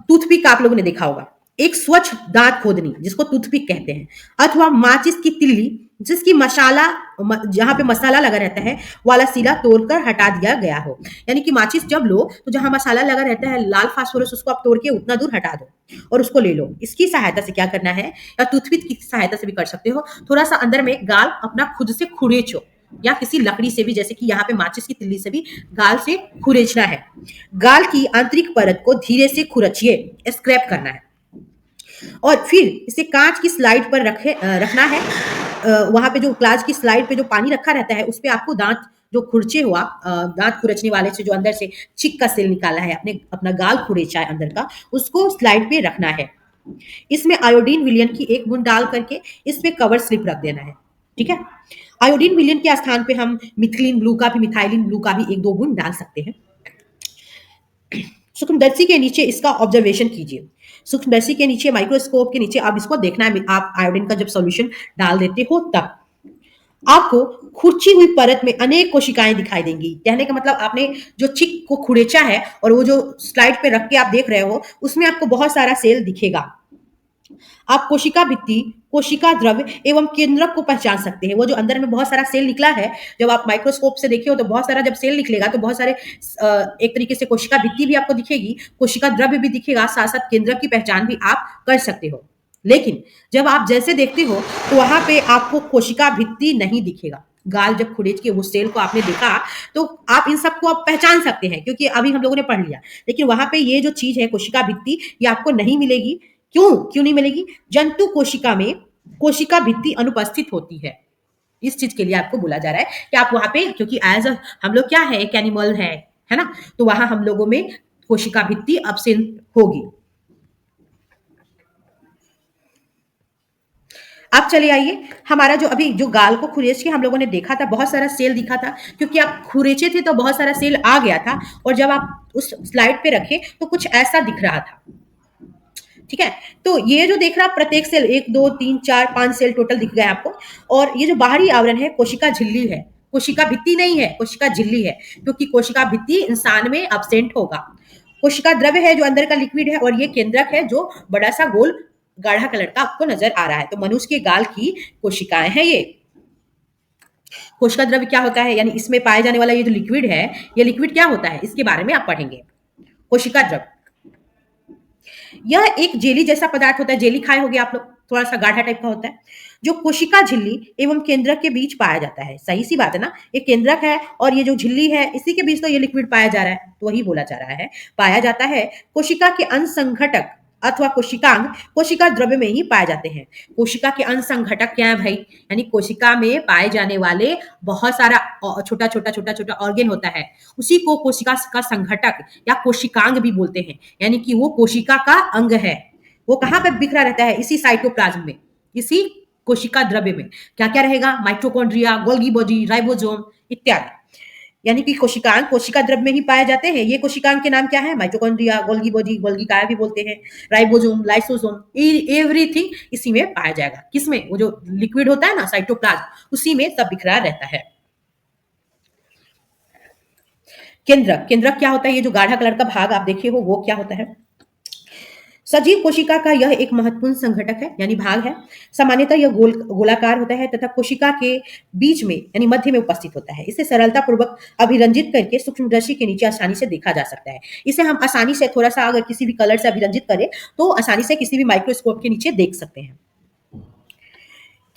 टूथपिक आप लोगों ने देखा होगा, एक स्वच्छ दांत खोदनी जिसको टूथपिक कहते हैं, अथवा माचिस की तिल्ली जिसकी जहां पे मसाला लगा रहता है वाला सिला तोड़कर हटा दिया गया हो। यानी कि माचिस जब लो तो जहां मसाला लगा रहता है लाल फास्फोरस, उसको आप तोड़ के उतना दूर हटा दो और उसको ले लो। इसकी सहायता से क्या करना है, या टूथपिक की सहायता से भी कर सकते हो, थोड़ा सा अंदर में गाल अपना खुद से खुरेचो, या किसी लकड़ी से भी, जैसे कि यहाँ पे माचिस की तिल्ली से भी गाल से खुरेचना है। गाल की आंतरिक परत को धीरे से खुरचिए, स्क्रैप करना है, और फिर इसे कांच की स्लाइड पर रखना है। वहां पे जो कांच की स्लाइड पे जो पानी रखा रहता है उस पे आपको दांत जो खुरचे हुआ, दांत खुरचने वाले से जो अंदर से चिक का सेल निकाला है, अपना गाल खुरेचा है अंदर का, उसको स्लाइड पे रखना है। इसमें आयोडीन विलयन की एक बूंद डाल करके इस पे कवर स्लिप रख देना है। ठीक है, आयोडीन विलयन के स्थान पे हम मिथिलीन ब्लू का भी, मिथाइलिन ब्लू का भी एक दो बूंद डाल सकते हैं। सूक्ष्मदर्शी के नीचे इसका ऑब्जर्वेशन कीजिए। सूक्ष्मदर्शी के नीचे, माइक्रोस्कोप के नीचे आप इसको देखना है। आप आयोडीन का जब सॉल्यूशन डाल देते हो तब आपको खुरची हुई परत में अनेक कोशिकाएं दिखाई देंगी। कहने का मतलब, आपने जो चिक को खुरेचा है और वो जो स्लाइड पे रख के आप देख रहे हो, उसमें आपको बहुत सारा सेल दिखेगा। आप कोशिका भित्ति, कोशिका द्रव्य एवं केंद्रक को पहचान सकते हैं। वो जो अंदर में बहुत सारा सेल निकला है, जब आप माइक्रोस्कोप से देखे हो तो बहुत सारा जब सेल निकलेगा तो बहुत सारे एक तरीके से कोशिका भित्ति भी आपको दिखेगी, कोशिका द्रव्य भी दिखेगा, साथ साथ केंद्रक की पहचान भी आप कर सकते हो। लेकिन जब आप जैसे देखते हो तो वहां पे आपको कोशिका भित्ति नहीं दिखेगा। गाल जब खुरेच के वो सेल को आपने देखा तो आप इन सबको आप पहचान सकते हैं, क्योंकि अभी हम लोगों ने पढ़ लिया। लेकिन वहां पे ये जो चीज है कोशिका भित्ति, ये आपको नहीं मिलेगी। क्यों नहीं मिलेगी? जंतु कोशिका में कोशिका भित्ति अनुपस्थित होती है। इस चीज के लिए आपको बोला जा रहा है कि आप वहां पे, क्योंकि हम लोग क्या है, एक एनिमल है ना, तो वहां हम लोगों में कोशिका भित्ति अब्सेंट होगी। अब चले आइए, हमारा जो अभी जो गाल को खुरेच के हम लोगों ने देखा था, बहुत सारा सेल दिखा था, क्योंकि आप खुरेचे थे तो बहुत सारा सेल आ गया था, और जब आप उस स्लाइड पे रखे तो कुछ ऐसा दिख रहा था। ठीक है, तो ये जो देख रहा प्रत्येक सेल 1 2 3 4 5 सेल टोटल दिख गया आपको। और ये जो बाहरी आवरण है कोशिका झिल्ली है, कोशिका भित्ति नहीं है, कोशिका झिल्ली है, क्योंकि कोशिका भित्ति इंसान में अब्सेंट होगा। कोशिका द्रव्य है जो अंदर का लिक्विड है, और ये केंद्रक है जो बड़ा सा गोल गाढ़ा कलर का आपको नजर आ रहा है। तो मनुष्य के गाल की कोशिकाएं हैं ये। कोशिका द्रव्य क्या होता है, यानी इसमें पाए जाने वाला ये जो लिक्विड है, ये लिक्विड क्या होता है इसके बारे में आप पढ़ेंगे। कोशिका द्रव्य यह एक जेली जैसा पदार्थ होता है। जेली खाए होगे आप लोग, थोड़ा सा गाढ़ा टाइप का होता है, जो कोशिका झिल्ली एवं केंद्रक के बीच पाया जाता है। सही सी बात है ना, ये केंद्रक है और ये जो झिल्ली है, इसी के बीच तो ये लिक्विड पाया जा रहा है, तो वही बोला जा रहा है। पाया जाता है कोशिका के अंगसंघटक अथवा कोशिकांग कोशिका द्रव्य में ही पाए जाते हैं। कोशिका के अंगसंघटक क्या है भाई, यानी कोशिका में पाए जाने वाले बहुत सारा छोटा छोटा ऑर्गेन होता है, उसी को कोशिका का संघटक या कोशिकांग भी बोलते हैं। यानी कि वो कोशिका का अंग है। वो कहाँ पे बिखरा रहता है, इसी साइटोप्लाज्म में, इसी कोशिका द्रव्य में। क्या क्या रहेगा, माइटोकॉन्ड्रिया, गोल्गी बॉडी, राइबोसोम इत्यादि। यानी कि कोशिकांग कोशिका द्रव्य में ही पाए जाते हैं। ये कोशिकांग के नाम क्या है, माइटोकॉन्ड्रिया, गोल्गी बॉडी, गोल्गी काय भी बोलते हैं, राइबोसोम, लाइसोसोम, एवरीथिंग इसी में पाया जाएगा। किसमें, वो जो लिक्विड होता है ना साइटोप्लाज्म, उसी में सब बिखरा रहता है। केंद्रक, केंद्रक क्या होता है, ये जो गाढ़ा कलर का भाग आप देखे हो वो क्या होता है। सजीव कोशिका का यह एक महत्वपूर्ण संघटक है, यानी भाग है। सामान्यतः यह गोलाकार होता है तथा कोशिका के बीच में यानी मध्य में उपस्थित होता है। इसे सरलता पूर्वक अभिरंजित करके सूक्ष्मदर्शी के नीचे आसानी से देखा जा सकता है। इसे हम आसानी से थोड़ा सा अगर किसी भी कलर से अभिरंजित करें तो आसानी से किसी भी माइक्रोस्कोप के नीचे देख सकते हैं।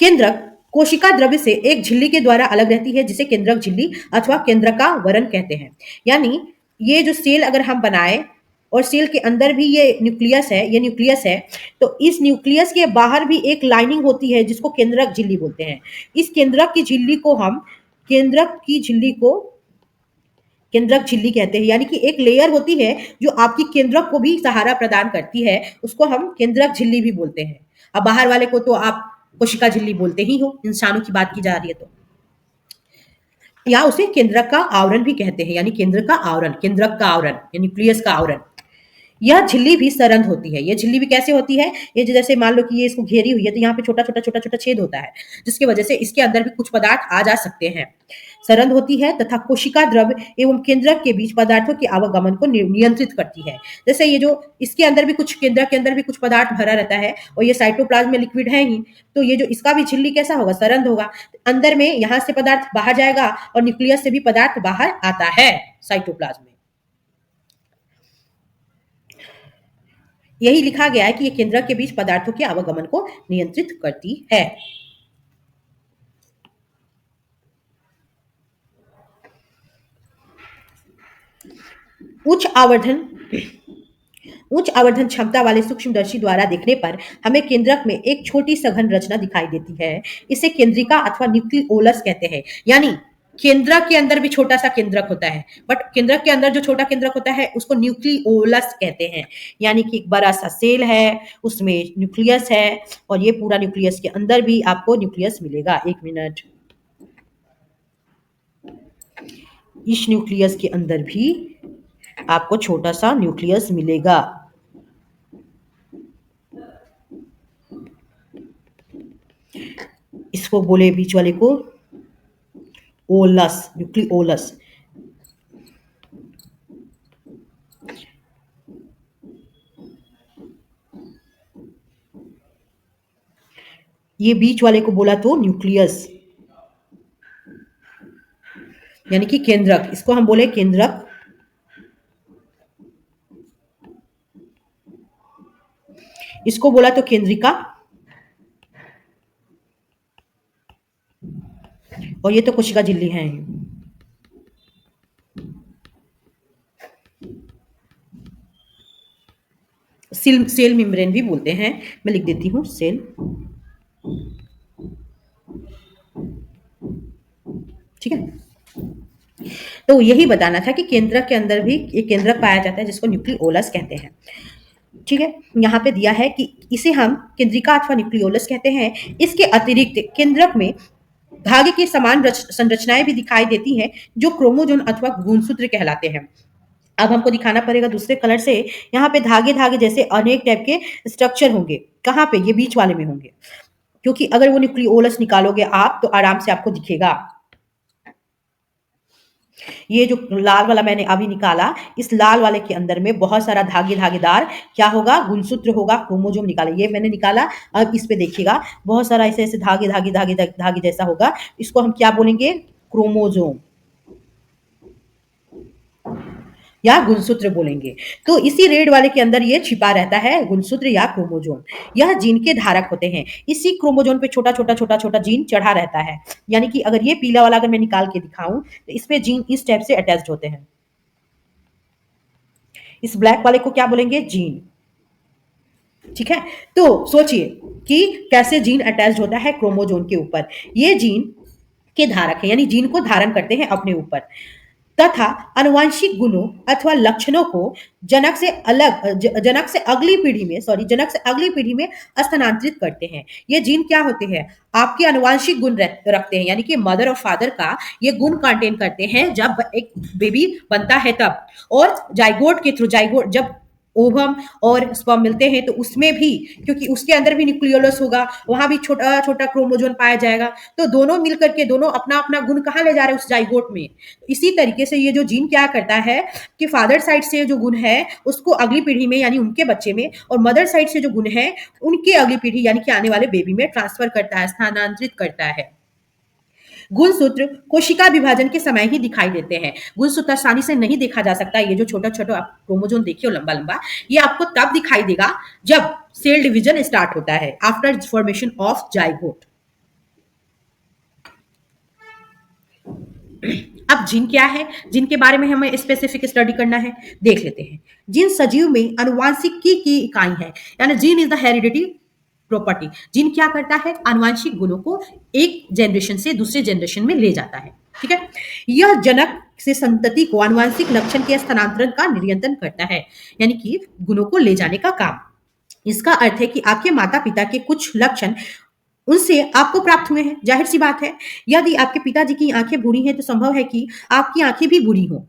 केंद्रक कोशिका द्रव्य से एक झिल्ली के द्वारा अलग रहती है, जिसे केंद्रक झिल्ली अथवा केंद्रकावरण कहते हैं। यानी ये जो सेल अगर हम बनाए और सेल के अंदर भी ये न्यूक्लियस है, ये न्यूक्लियस है, तो इस न्यूक्लियस के बाहर भी एक लाइनिंग होती है जिसको केंद्रक झिल्ली बोलते हैं। इस केंद्रक की झिल्ली को हम केंद्रक झिल्ली कहते हैं। यानी कि एक लेयर होती है जो आपकी केंद्रक को भी सहारा प्रदान करती है, उसको हम केंद्रक झिल्ली भी बोलते हैं। अब बाहर वाले को तो आप कोशिका झिल्ली बोलते ही हो, इंसानों की बात की जा रही है तो। या उसे केंद्रक का आवरण भी कहते हैं, यानी केंद्र का आवरण, केंद्रक का आवरण या न्यूक्लियस का आवरण। यह झिल्ली भी सरंध्र होती है। ये झिल्ली भी कैसे होती है? ये जैसे मान लो कि ये इसको घेरी हुई है, तो यहाँ पे छोटा छोटा छोटा छोटा छेद होता है, जिसकी वजह से इसके अंदर भी कुछ पदार्थ आ जा सकते हैं। सरंध्र होती है तथा कोशिका द्रव एवं केंद्रक के बीच पदार्थों के आवागमन को नियंत्रित करती है। जैसे ये जो इसके अंदर भी कुछ, केंद्रक के अंदर भी कुछ पदार्थ भरा रहता है और ये साइटोप्लाज्म में लिक्विड है ही, तो ये जो इसका भी झिल्ली कैसा होगा? सरंध्र होगा। अंदर में यहाँ से पदार्थ बाहर जाएगा और न्यूक्लियस से भी पदार्थ बाहर आता है साइटोप्लाज्म में। यही लिखा गया है कि ये केंद्रक के बीच पदार्थों के आवागमन को नियंत्रित करती है। उच्च आवर्धन उच्च आवर्धन क्षमता वाले सूक्ष्मदर्शी द्वारा देखने पर हमें केंद्रक में एक छोटी सघन रचना दिखाई देती है। इसे केंद्रिका अथवा न्यूक्लियोलस कहते हैं। यानी केंद्रक के अंदर भी छोटा सा केंद्रक होता है, बट केंद्रक के अंदर जो छोटा केंद्रक होता है उसको न्यूक्लियोलस कहते हैं। यानी कि एक बड़ा सा सेल है, उसमें न्यूक्लियस है और ये पूरा न्यूक्लियस के अंदर भी आपको न्यूक्लियस मिलेगा। एक मिनट, इस न्यूक्लियस के अंदर भी आपको छोटा सा न्यूक्लियस मिलेगा। इसको बोले बीच वाले को ओलस, न्यूक्लियोलस। ये बीच वाले को बोला तो न्यूक्लियस, यानी कि केंद्रक। इसको हम बोले केंद्रक। इसको बोला तो केंद्रिका, और ये तो कोशिका झिल्ली है। सेल मेम्ब्रेन भी बोलते हैं। मैं लिख देती हूँ सेल। ठीक है, तो यही बताना था कि केंद्रक के अंदर भी एक केंद्रक पाया जाता है जिसको न्यूक्लियोलस कहते हैं। ठीक है, यहाँ पे दिया है कि इसे हम केंद्रिका अथवा न्यूक्लियोलस कहते हैं। इसके अतिरिक्त केंद्रक में धागे की समान संरचनाएं भी दिखाई देती हैं जो क्रोमोजोम अथवा गुणसूत्र कहलाते हैं। अब हमको दिखाना पड़ेगा दूसरे कलर से। यहाँ पे धागे धागे जैसे अनेक टाइप के स्ट्रक्चर होंगे। कहाँ पे? ये बीच वाले में होंगे, क्योंकि अगर वो न्यूक्लियोलस निकालोगे आप तो आराम से आपको दिखेगा। ये जो लाल वाला मैंने अभी निकाला, इस लाल वाले के अंदर में बहुत सारा धागे धागेदार क्या होगा? गुणसूत्र होगा, क्रोमोजोम निकाला। ये मैंने निकाला। अब इस पे देखिएगा बहुत सारा ऐसे ऐसे धागे धागे धागे धागे जैसा होगा। इसको हम क्या बोलेंगे? क्रोमोजोम या गुणसूत्र बोलेंगे। तो इसी रेड वाले के अंदर ये छिपा रहता है, गुणसूत्र या क्रोमोजोम। यह जीन के धारक होते हैं। इसी क्रोमोजोम पे छोटा छोटा छोटा छोटा जीन चढ़ा रहता है। यानी कि अगर ये पीला वाला अगर मैं निकाल के दिखाऊं तो इस पे जीन इस टाइप से अटैच्ड होते हैं। इस ब्लैक वाले को क्या बोलेंगे? जीन। ठीक है, तो सोचिए कि कैसे जीन अटैच्ड होता है क्रोमोजोम के ऊपर। ये जीन के धारक है, यानी जीन को धारण करते हैं अपने ऊपर, तथा अनुवांशिक गुणों अथवा लक्षणों को जनक से जनक से अगली पीढ़ी में स्थानांतरित करते हैं। ये जीन क्या होते हैं? आपके अनुवांशिक गुण रखते हैं, यानी कि मदर और फादर का ये गुण कंटेन करते हैं जब एक बेबी बनता है तब। और जाइगोट के थ्रू, जाइगोट जब ओवम और स्पर्म मिलते हैं तो उसमें भी, क्योंकि उसके अंदर भी न्यूक्लियोलस होगा, वहां भी छोटा छोटा क्रोमोजोम पाया जाएगा। तो दोनों मिलकर के दोनों अपना अपना गुण कहाँ ले जा रहे हैं? उस जाइगोट में। इसी तरीके से ये जो जीन क्या करता है कि फादर साइड से जो गुण है उसको अगली पीढ़ी में यानी उनके बच्चे में, और मदर साइड से जो गुण है उनके अगली पीढ़ी यानी कि आने वाले बेबी में ट्रांसफर करता है, स्थानांतरित करता है। गुणसूत्र कोशिका विभाजन के समय ही दिखाई देते हैं। गुणसूत्र आसानी से नहीं देखा जा सकता। ये जो छोटा छोटा आप क्रोमोजोम देखिए लंबा लंबा, ये आपको तब दिखाई देगा जब सेल डिवीजन स्टार्ट होता है, आफ्टर फॉर्मेशन ऑफ जाइगोट। अब जीन क्या है? जीन के बारे में हमें स्पेसिफिक स्टडी करना है, देख लेते हैं। जीन सजीव में आनुवांशिकी की इकाई है, यानी gene is the heredity property. Gene क्या करता है? आनुवांशिक गुणों को एक जनरेशन से दूसरे जनरेशन में ले जाता है। ठीक है, यह जनक से संतति को आनुवांशिक लक्षण के स्थानांतरण का नियंत्रण करता है, यानी कि गुणों को ले जाने का काम। इसका अर्थ है कि आपके माता पिता के कुछ लक्षण उनसे आपको प्राप्त हुए हैं। जाहिर सी बात है, यदि आपके पिताजी की आंखें बूढ़ी हैं तो संभव है कि आपकी आंखें भी बूढ़ी हों।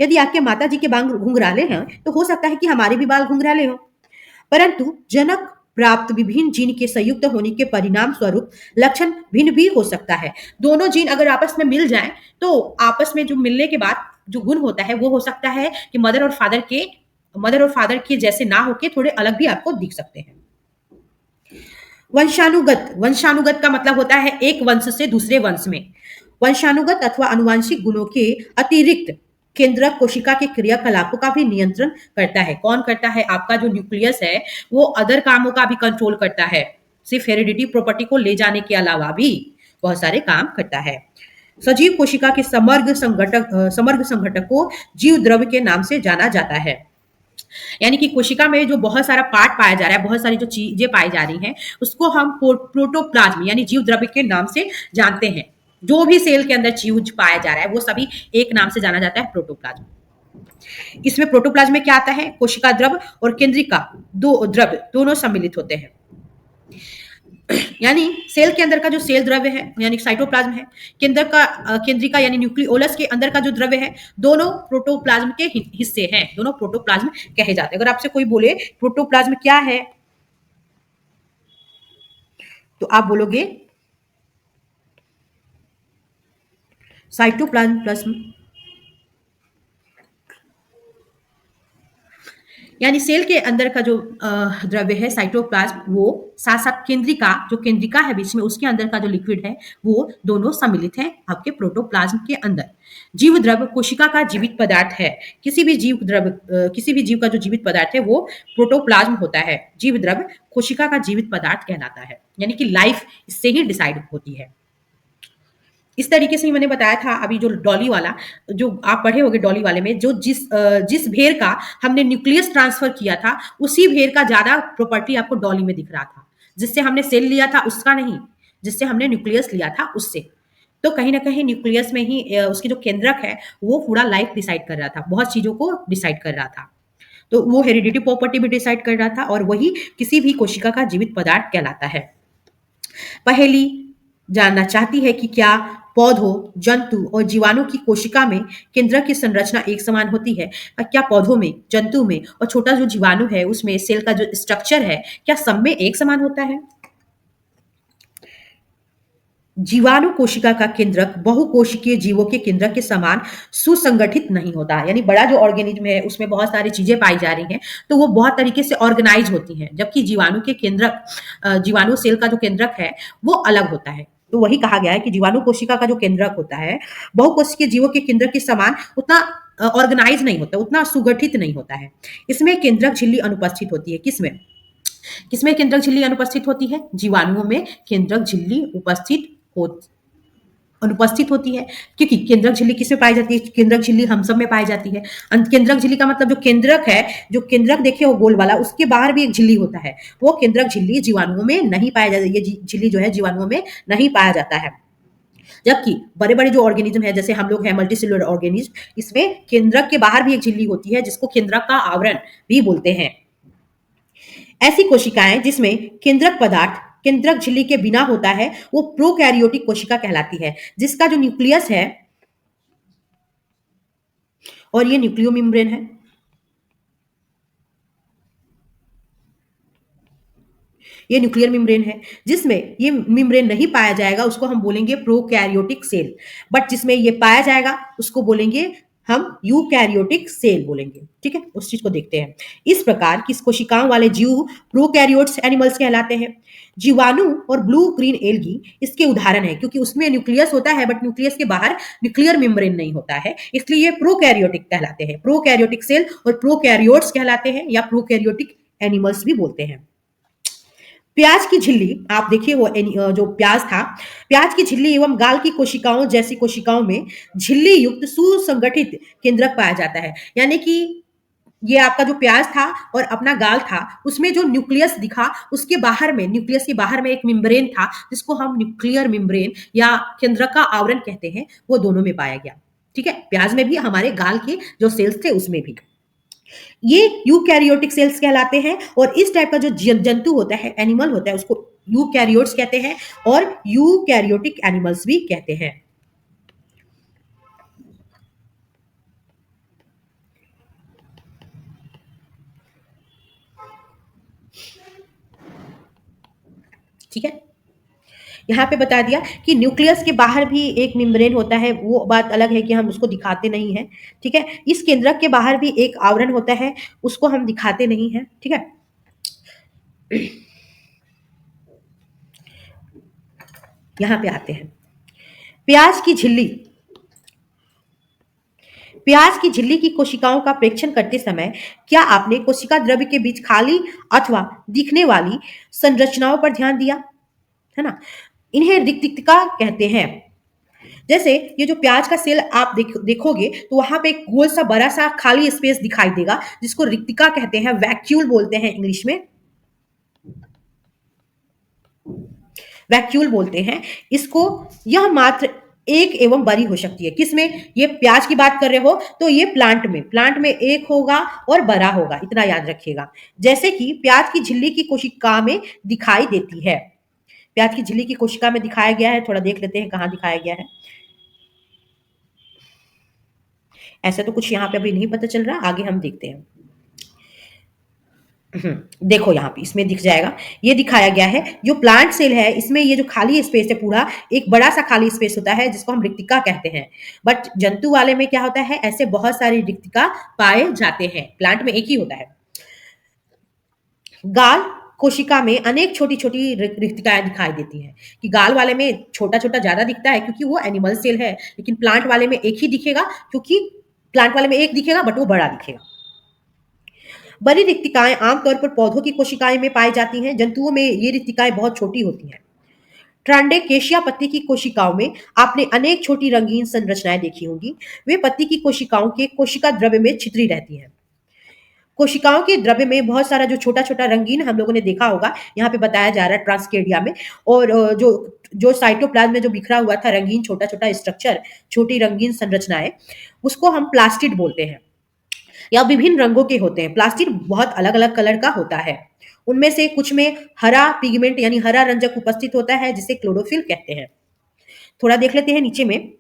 यदि आपके माताजी के बाल घुंघराले हैं तो हो सकता है कि हमारे भी बाल घुंघराले हों। परंतु जनक प्राप्त विभिन्न जीन के संयुक्त होने के परिणाम स्वरूप लक्षण भिन्न भी हो सकता है। दोनों जीन अगर आपस में मिल जाएं तो आपस में जो मिलने के बाद जो गुण होता है वो हो सकता है कि मदर और फादर के जैसे ना होके थोड़े अलग भी आपको दिख सकते हैं। वंशानुगत वंशानुगत का मतलब होता है एक वंश से दूसरे वंश में। वंशानुगत अथवा आनुवांशिक गुणों के अतिरिक्त केंद्रक कोशिका के क्रियाकलापों का भी नियंत्रण करता है। कौन करता है? आपका जो न्यूक्लियस है वो अदर कामों का भी कंट्रोल करता है। सिर्फ हेरिडिटी प्रॉपर्टी को ले जाने के अलावा भी बहुत सारे काम करता है। सजीव कोशिका के समग्र संघटक को जीव द्रव्य के नाम से जाना जाता है। यानी कि कोशिका में जो बहुत सारा पार्ट पाया जा रहा है, बहुत सारी जो चीजें पाई जा रही हैं, उसको हम प्रोटोप्लाज्म यानी जीव द्रव्य के नाम से जानते हैं। जो भी सेल के अंदर चीज पाया जा रहा है वो सभी एक नाम से जाना जाता है, प्रोटोप्लाज्म। इसमें प्रोटोप्लाज्म में क्या आता है? कोशिका द्रव्य और केंद्रिका दो द्रव्य दोनों सम्मिलित होते हैं। यानी सेल के अंदर का जो सेल द्रव्य है यानी साइटोप्लाज्म है, केंद्रिका यानी न्यूक्लियोलस के अंदर का जो द्रव्य है, दोनों प्रोटोप्लाज्म के हिस्से हैं, दोनों प्रोटोप्लाज्म कहे जाते हैं। अगर आपसे कोई बोले प्रोटोप्लाज्म क्या है तो आप बोलोगे साइटोप्लाज्म यानी सेल के अंदर का जो द्रव्य है साइटोप्लाज्म, वो साथ साथ जो केंद्रिका है बीच में, उसके अंदर का जो लिक्विड है वो दोनों सम्मिलित हैं आपके प्रोटोप्लाज्म के अंदर। जीव द्रव्य कोशिका का जीवित पदार्थ है। किसी भी जीव का जो जीवित पदार्थ है वो प्रोटोप्लाज्म होता है। जीव द्रव्य कोशिका का जीवित पदार्थ कहलाता है, यानी कि लाइफ इससे ही डिसाइड होती है। इस तरीके से ही मैंने बताया था अभी जो डॉली वाला, जो आप पढ़े होंगे डॉली वाले में, जो जिस भेड़ का हमने न्यूक्लियस ट्रांसफर किया था उसी भेड़ का ज्यादा प्रॉपर्टी आपको डॉली में दिख रहा था। जिससे हमने सेल लिया था उसका नहीं, जिससे हमने न्यूक्लियस लिया था उससे। तो कहीं ना कहीं न्यूक्लियस में ही उसकी जो केंद्रक है वो पूरा लाइफ डिसाइड कर रहा था, बहुत चीजों को डिसाइड कर रहा था। तो वो हेरिडिटी प्रॉपर्टी भी डिसाइड कर रहा था और वही किसी भी कोशिका का जीवित पदार्थ कहलाता है। पहेली जानना चाहती है कि क्या पौधों, जंतु और जीवाणु की कोशिका में केंद्रक की संरचना एक समान होती है? और क्या पौधों में, जंतु में और छोटा जो जीवाणु है उसमें सेल का जो स्ट्रक्चर है क्या सब में एक समान होता है? जीवाणु कोशिका का केंद्रक बहुकोशिकीय जीवों के केंद्रक के समान सुसंगठित नहीं होता। यानी बड़ा जो ऑर्गेनिज्म है उसमें बहुत सारी चीजें पाई जा रही हैं तो वो बहुत तरीके से ऑर्गेनाइज होती हैं, जबकि जीवाणु सेल का जो केंद्रक है वो अलग होता है। तो वही कहा गया है कि जीवाणु कोशिका का जो केंद्रक होता है बहुकोशिकीय जीवों के केंद्रक के समान उतना ऑर्गेनाइज नहीं होता, उतना सुगठित नहीं होता है। इसमें केंद्रक झिल्ली अनुपस्थित होती है। किसमें किसमें केंद्रक झिल्ली अनुपस्थित होती है? जीवाणुओं में केंद्रक झिल्ली अनुपस्थित होती है। क्योंकि केंद्रक झिल्ली किसमें पाई जाती है? केंद्रक झिल्ली हम सब में पाई जाती है। केंद्रक झिल्ली का मतलब जो केंद्रक है, जो केंद्रक देखे हो गोल वाला, उसके बाहर भी एक झिल्ली होता है। वो केंद्रक झिल्ली जीवाणुओं में नहीं पाया जाता, ये झिल्ली जो है जीवाणुओं में नहीं पाया जाता है। जबकि बड़े बड़े जो ऑर्गेनिज्म है जैसे हम लोग हैं मल्टीसेलुलर ऑर्गेनिज्म, इसमें केंद्रक के बाहर भी एक झिल्ली होती है जिसको केंद्रक का आवरण भी बोलते हैं। ऐसी कोशिकाएं जिसमें केंद्रक झिल्ली के बिना होता है वो प्रोकैरियोटिक कोशिका कहलाती है, जिसका जो न्यूक्लियस है और ये न्यूक्लियो मेम्ब्रेन है, ये न्यूक्लियर मेम्ब्रेन है। जिसमें ये मेम्ब्रेन नहीं पाया जाएगा उसको हम बोलेंगे प्रोकैरियोटिक सेल, बट जिसमें ये पाया जाएगा उसको बोलेंगे हम यूकैरियोटिक सेल बोलेंगे। ठीक है, उस चीज को देखते हैं। इस प्रकार की कोशिकाओं वाले जीव प्रोकैरियोट्स एनिमल्स कहलाते हैं। जीवाणु और ब्लू ग्रीन एल्गी इसके उदाहरण है, क्योंकि उसमें न्यूक्लियस होता है बट न्यूक्लियस के बाहर न्यूक्लियर मेम्ब्रेन नहीं होता है, इसलिए ये प्रोकैरियोटिक कहलाते हैं। प्रोकैरियोटिक सेल और प्रोकैरियोट्स कहलाते हैं या प्रोकैरियोटिक एनिमल्स भी बोलते हैं। प्याज की झिल्ली, आप देखिए वो जो प्याज था, प्याज की झिल्ली एवं गाल की कोशिकाओं जैसी कोशिकाओं में झिल्ली युक्त सुसंगठित केंद्रक पाया जाता है। यानी कि ये आपका जो प्याज था और अपना गाल था उसमें जो न्यूक्लियस दिखा, उसके बाहर में, न्यूक्लियस के बाहर में एक मेम्ब्रेन था जिसको हम न्यूक्लियर मेम्ब्रेन या केंद्रक का आवरण कहते हैं, वो दोनों में पाया गया। ठीक है, प्याज में भी, हमारे गाल के जो सेल्स थे उसमें भी। ये यूकैरियोटिक सेल्स कहलाते हैं। और इस टाइप का जो जंतु होता है, एनिमल होता है, उसको यूकैरियोट्स कहते हैं और यूकैरियोटिक एनिमल्स भी कहते हैं। ठीक है, यहाँ पे बता दिया कि न्यूक्लियस के बाहर भी एक मेम्ब्रेन होता है, वो बात अलग है कि हम उसको दिखाते नहीं हैं। ठीक है, इस केंद्रक के बाहर भी एक आवरण होता है, उसको हम दिखाते नहीं हैं। ठीक है, यहाँ पे आते हैं। प्याज की झिल्ली, प्याज की झिल्ली की कोशिकाओं का प्रेक्षण करते समय क्या आपने कोशिका द्रव्य के बीच खाली अथवा दिखने वाली संरचनाओं पर ध्यान दिया? है ना, इन्हें रिक्तिका कहते हैं। जैसे ये जो प्याज का सेल आप देखोगे तो वहां पे एक गोल सा बड़ा सा खाली स्पेस दिखाई देगा, जिसको रिक्तिका कहते हैं, वैक्यूल बोलते हैं इंग्लिश में, वैक्यूल बोलते हैं इसको। यह मात्र एक एवं बड़ी हो सकती है। किसमें? ये प्याज की बात कर रहे हो तो ये प्लांट में एक होगा और बड़ा होगा, इतना याद रखिएगा। जैसे कि प्याज की झिल्ली की कोशिका में दिखाई देती है, प्याज की झिल्ली की कोशिका में दिखाया गया है, थोड़ा देख लेते हैं कहाँ दिखाया गया है। ऐसा तो कुछ यहाँ पे अभी नहीं पता चल रहा, आगे हम देखते हैं। देखो यहाँ पे इसमें दिख जाएगा, ये दिखाया गया है जो प्लांट सेल है इसमें ये जो खाली स्पेस है पूरा एक बड़ा सा खाली स्पेस होता है जिसको हम रिक्तिका कहते हैं। बट जंतु वाले में क्या होता है, ऐसे बहुत सारी रिक्तिका पाए जाते हैं, प्लांट में एक ही होता है। गाल कोशिका में अनेक छोटी छोटी रिक्तिकाएं दिखाई देती हैं, कि गाल वाले में छोटा छोटा ज्यादा दिखता है क्योंकि वो एनिमल सेल है, लेकिन प्लांट वाले में एक ही दिखेगा, क्योंकि प्लांट वाले में एक दिखेगा बट वो बड़ा दिखेगा। बड़ी रिक्तिकाएं आमतौर पर पौधों की कोशिकाएं में पाई जाती हैं, जंतुओं में ये रिक्तिकाएं बहुत छोटी होती हैं। ट्रांडेकेशिया पत्ती की कोशिकाओं में आपने अनेक छोटी रंगीन संरचनाएं देखी होंगी, वे पत्ती की कोशिकाओं के कोशिका द्रव्य में छितरी रहती हैं। कोशिकाओं के द्रव्य में बहुत सारा जो छोटा छोटा रंगीन हम लोगों ने देखा होगा, यहाँ पे बताया जा रहा है ट्रांसकेडिया में, और जो जो साइटोप्लाज्म में जो बिखरा हुआ था रंगीन छोटा छोटा स्ट्रक्चर, छोटी रंगीन संरचनाएं, उसको हम प्लास्टिड बोलते हैं, या विभिन्न रंगों के होते हैं। प्लास्टिड बहुत अलग अलग कलर का होता है, उनमें से कुछ में हरा पिगमेंट यानी हरा रंजक उपस्थित होता है जिसे क्लोरोफिल कहते हैं। थोड़ा देख लेते हैं नीचे में,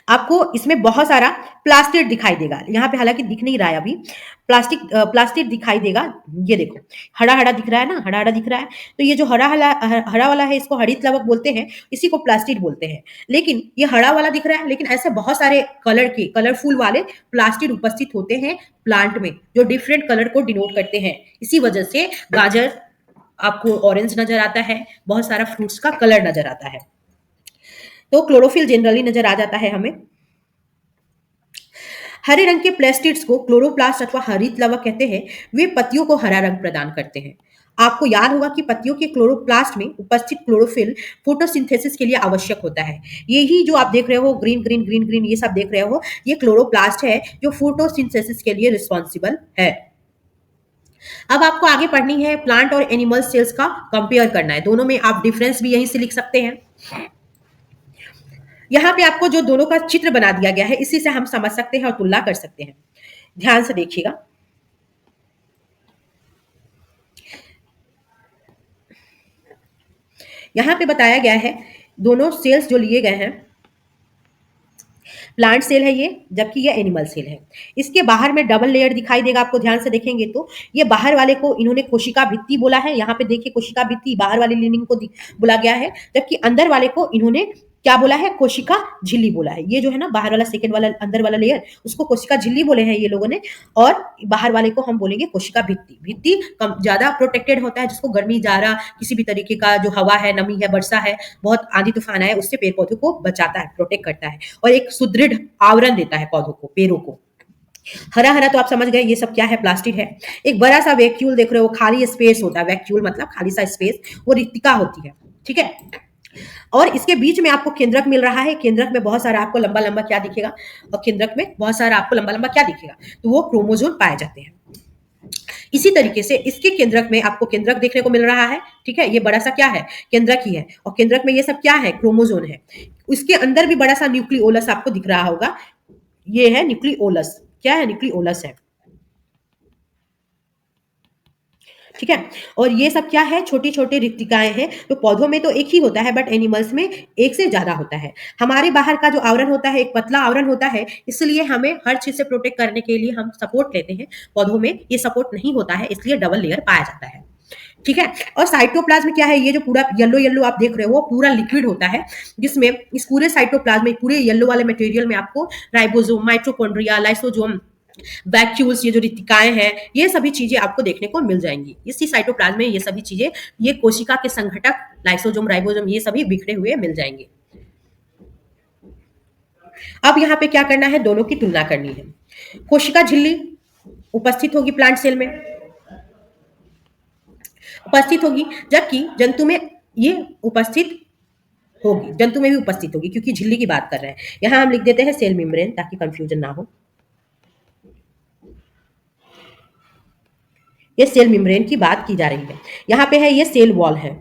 आपको इसमें बहुत सारा प्लास्टिड दिखाई देगा, यहाँ पे हालांकि दिख नहीं रहा है अभी, प्लास्टिड दिखाई देगा। ये देखो हरा हरा दिख रहा है ना, हरा हरा दिख रहा है, तो ये जो हरा वाला है इसको हरित लवक बोलते हैं, इसी को प्लास्टिड बोलते हैं। लेकिन ये हरा वाला दिख रहा है, लेकिन ऐसे बहुत सारे कलरफुल वाले प्लास्टिड उपस्थित होते हैं प्लांट में, जो डिफरेंट कलर को डिनोट करते हैं। इसी वजह से गाजर आपको ऑरेंज नजर आता है, बहुत सारा फ्रूट्स का कलर नजर आता है। तो क्लोरोफिल जनरली नजर आ जाता है हमें। हरे रंग के प्लास्टिड्स को क्लोरोप्लास्ट अथवा हरित लवक कहते हैं, वे पत्तियों को हरा रंग प्रदान करते हैं। आपको याद होगा कि पत्तियों के क्लोरोप्लास्ट में उपस्थित क्लोरोफिल फोटोसिंथेसिस के लिए आवश्यक होता है। यही जो आप देख रहे हो ग्रीन ग्रीन ग्रीन ग्रीन ये सब देख रहे हो, ये क्लोरोप्लास्ट है जो फोटोसिंथेसिस के लिए रिस्पॉन्सिबल है। अब आपको आगे पढ़नी है प्लांट और एनिमल सेल्स का कंपेयर करना है, दोनों में आप डिफरेंस भी यहीं से लिख सकते हैं। यहाँ पे आपको जो दोनों का चित्र बना दिया गया है इसी से हम समझ सकते हैं और तुलना कर सकते हैं। ध्यान से देखिएगा, यहाँ पे बताया गया है दोनों सेल्स जो लिए गए हैं, प्लांट सेल है ये, जबकि ये एनिमल सेल है। इसके बाहर में डबल लेयर दिखाई देगा, आपको ध्यान से देखेंगे तो ये बाहर वाले को इन्होंने कोशिका भित्ति बोला है, यहाँ पे देखिए कोशिका भित्ति बाहर वाली लिनिंग को बोला गया है, जबकि अंदर वाले को इन्होंने क्या बोला है, कोशिका झिल्ली बोला है। ये जो है ना बाहर वाला सेकंड वाला अंदर वाला लेयर, उसको कोशिका झिल्ली बोले हैं ये लोगों ने, और बाहर वाले को हम बोलेंगे कोशिका भित्ति। भित्ति कम ज्यादा प्रोटेक्टेड होता है, जिसको गर्मी जाड़ा किसी भी तरीके का जो हवा है, नमी है, वर्षा है, बहुत आंधी तूफान है, उससे पेड़ पौधों को बचाता है, प्रोटेक्ट करता है, और एक सुदृढ़ आवरण देता है पौधों को, पेड़ों को। हरा हरा तो आप समझ गए ये सब क्या है, प्लास्टिक है। एक बड़ा सा वैक्यूल देख रहे हो, खाली स्पेस होता है, वैक्यूल मतलब खाली सा स्पेस, वो रिक्तिका होती है। ठीक है, और इसके बीच में आपको केंद्रक मिल रहा है, केंद्रक में बहुत सारा आपको लंबा लंबा क्या दिखेगा, और केंद्रक में बहुत सारा आपको लंबा लंबा क्या दिखेगा, तो वो क्रोमोसोम पाए जाते हैं। इसी तरीके से इसके केंद्रक में आपको केंद्रक देखने को मिल रहा है। ठीक है, ये बड़ा सा क्या है, केंद्रक ही है, और केंद्रक में ये सब क्या है, क्रोमोसोम है। उसके अंदर भी बड़ा सा न्यूक्लियोलस आपको दिख रहा होगा, ये है न्यूक्लियोलस। क्या है, न्यूक्लियोलस है। ठीक है। और ये सब क्या है, छोटी छोटी रिक्तिकाएं हैं। तो पौधों में तो एक ही होता है, बट एनिमल्स में एक से ज्यादा होता है। हमारे बाहर का जो आवरण होता है एक पतला आवरण होता है, इसलिए हमें हर चीज से प्रोटेक्ट करने के लिए हम सपोर्ट लेते हैं। पौधों में ये सपोर्ट नहीं होता है, इसलिए डबल लेयर पाया जाता है। ठीक है। और साइटोप्लाज्म क्या है, ये जो पूरा येलो येलो आप देख रहे हो वो पूरा लिक्विड होता है, जिसमें इस पूरे साइटोप्लाज्म में, पूरे येलो वाले मटेरियल में आपको राइबोसोम, माइटोकॉन्ड्रिया, लाइसोसोम, वैक्यूल्स, ये जो रिक्तिकाएं हैं, ये सभी चीजें आपको देखने को मिल जाएंगी इसी साइटोप्लाज्म में। ये सभी चीजें, ये कोशिका के संघटक लाइसोसोम, राइबोसोम, ये सभी बिखरे हुए मिल जाएंगे। अब यहाँ पे क्या करना है, दोनों की तुलना करनी है। कोशिका झिल्ली उपस्थित होगी प्लांट सेल में, उपस्थित होगी, जबकि जंतु में ये उपस्थित होगी, जंतु में भी उपस्थित होगी, क्योंकि झिल्ली की बात कर रहे हैं। यहां हम लिख देते हैं सेल मेम्ब्रेन ताकि कंफ्यूजन ना हो। ये सेल मेम्ब्रेन की बात की जा रही है। यहाँ पे है ये सेल वॉल है,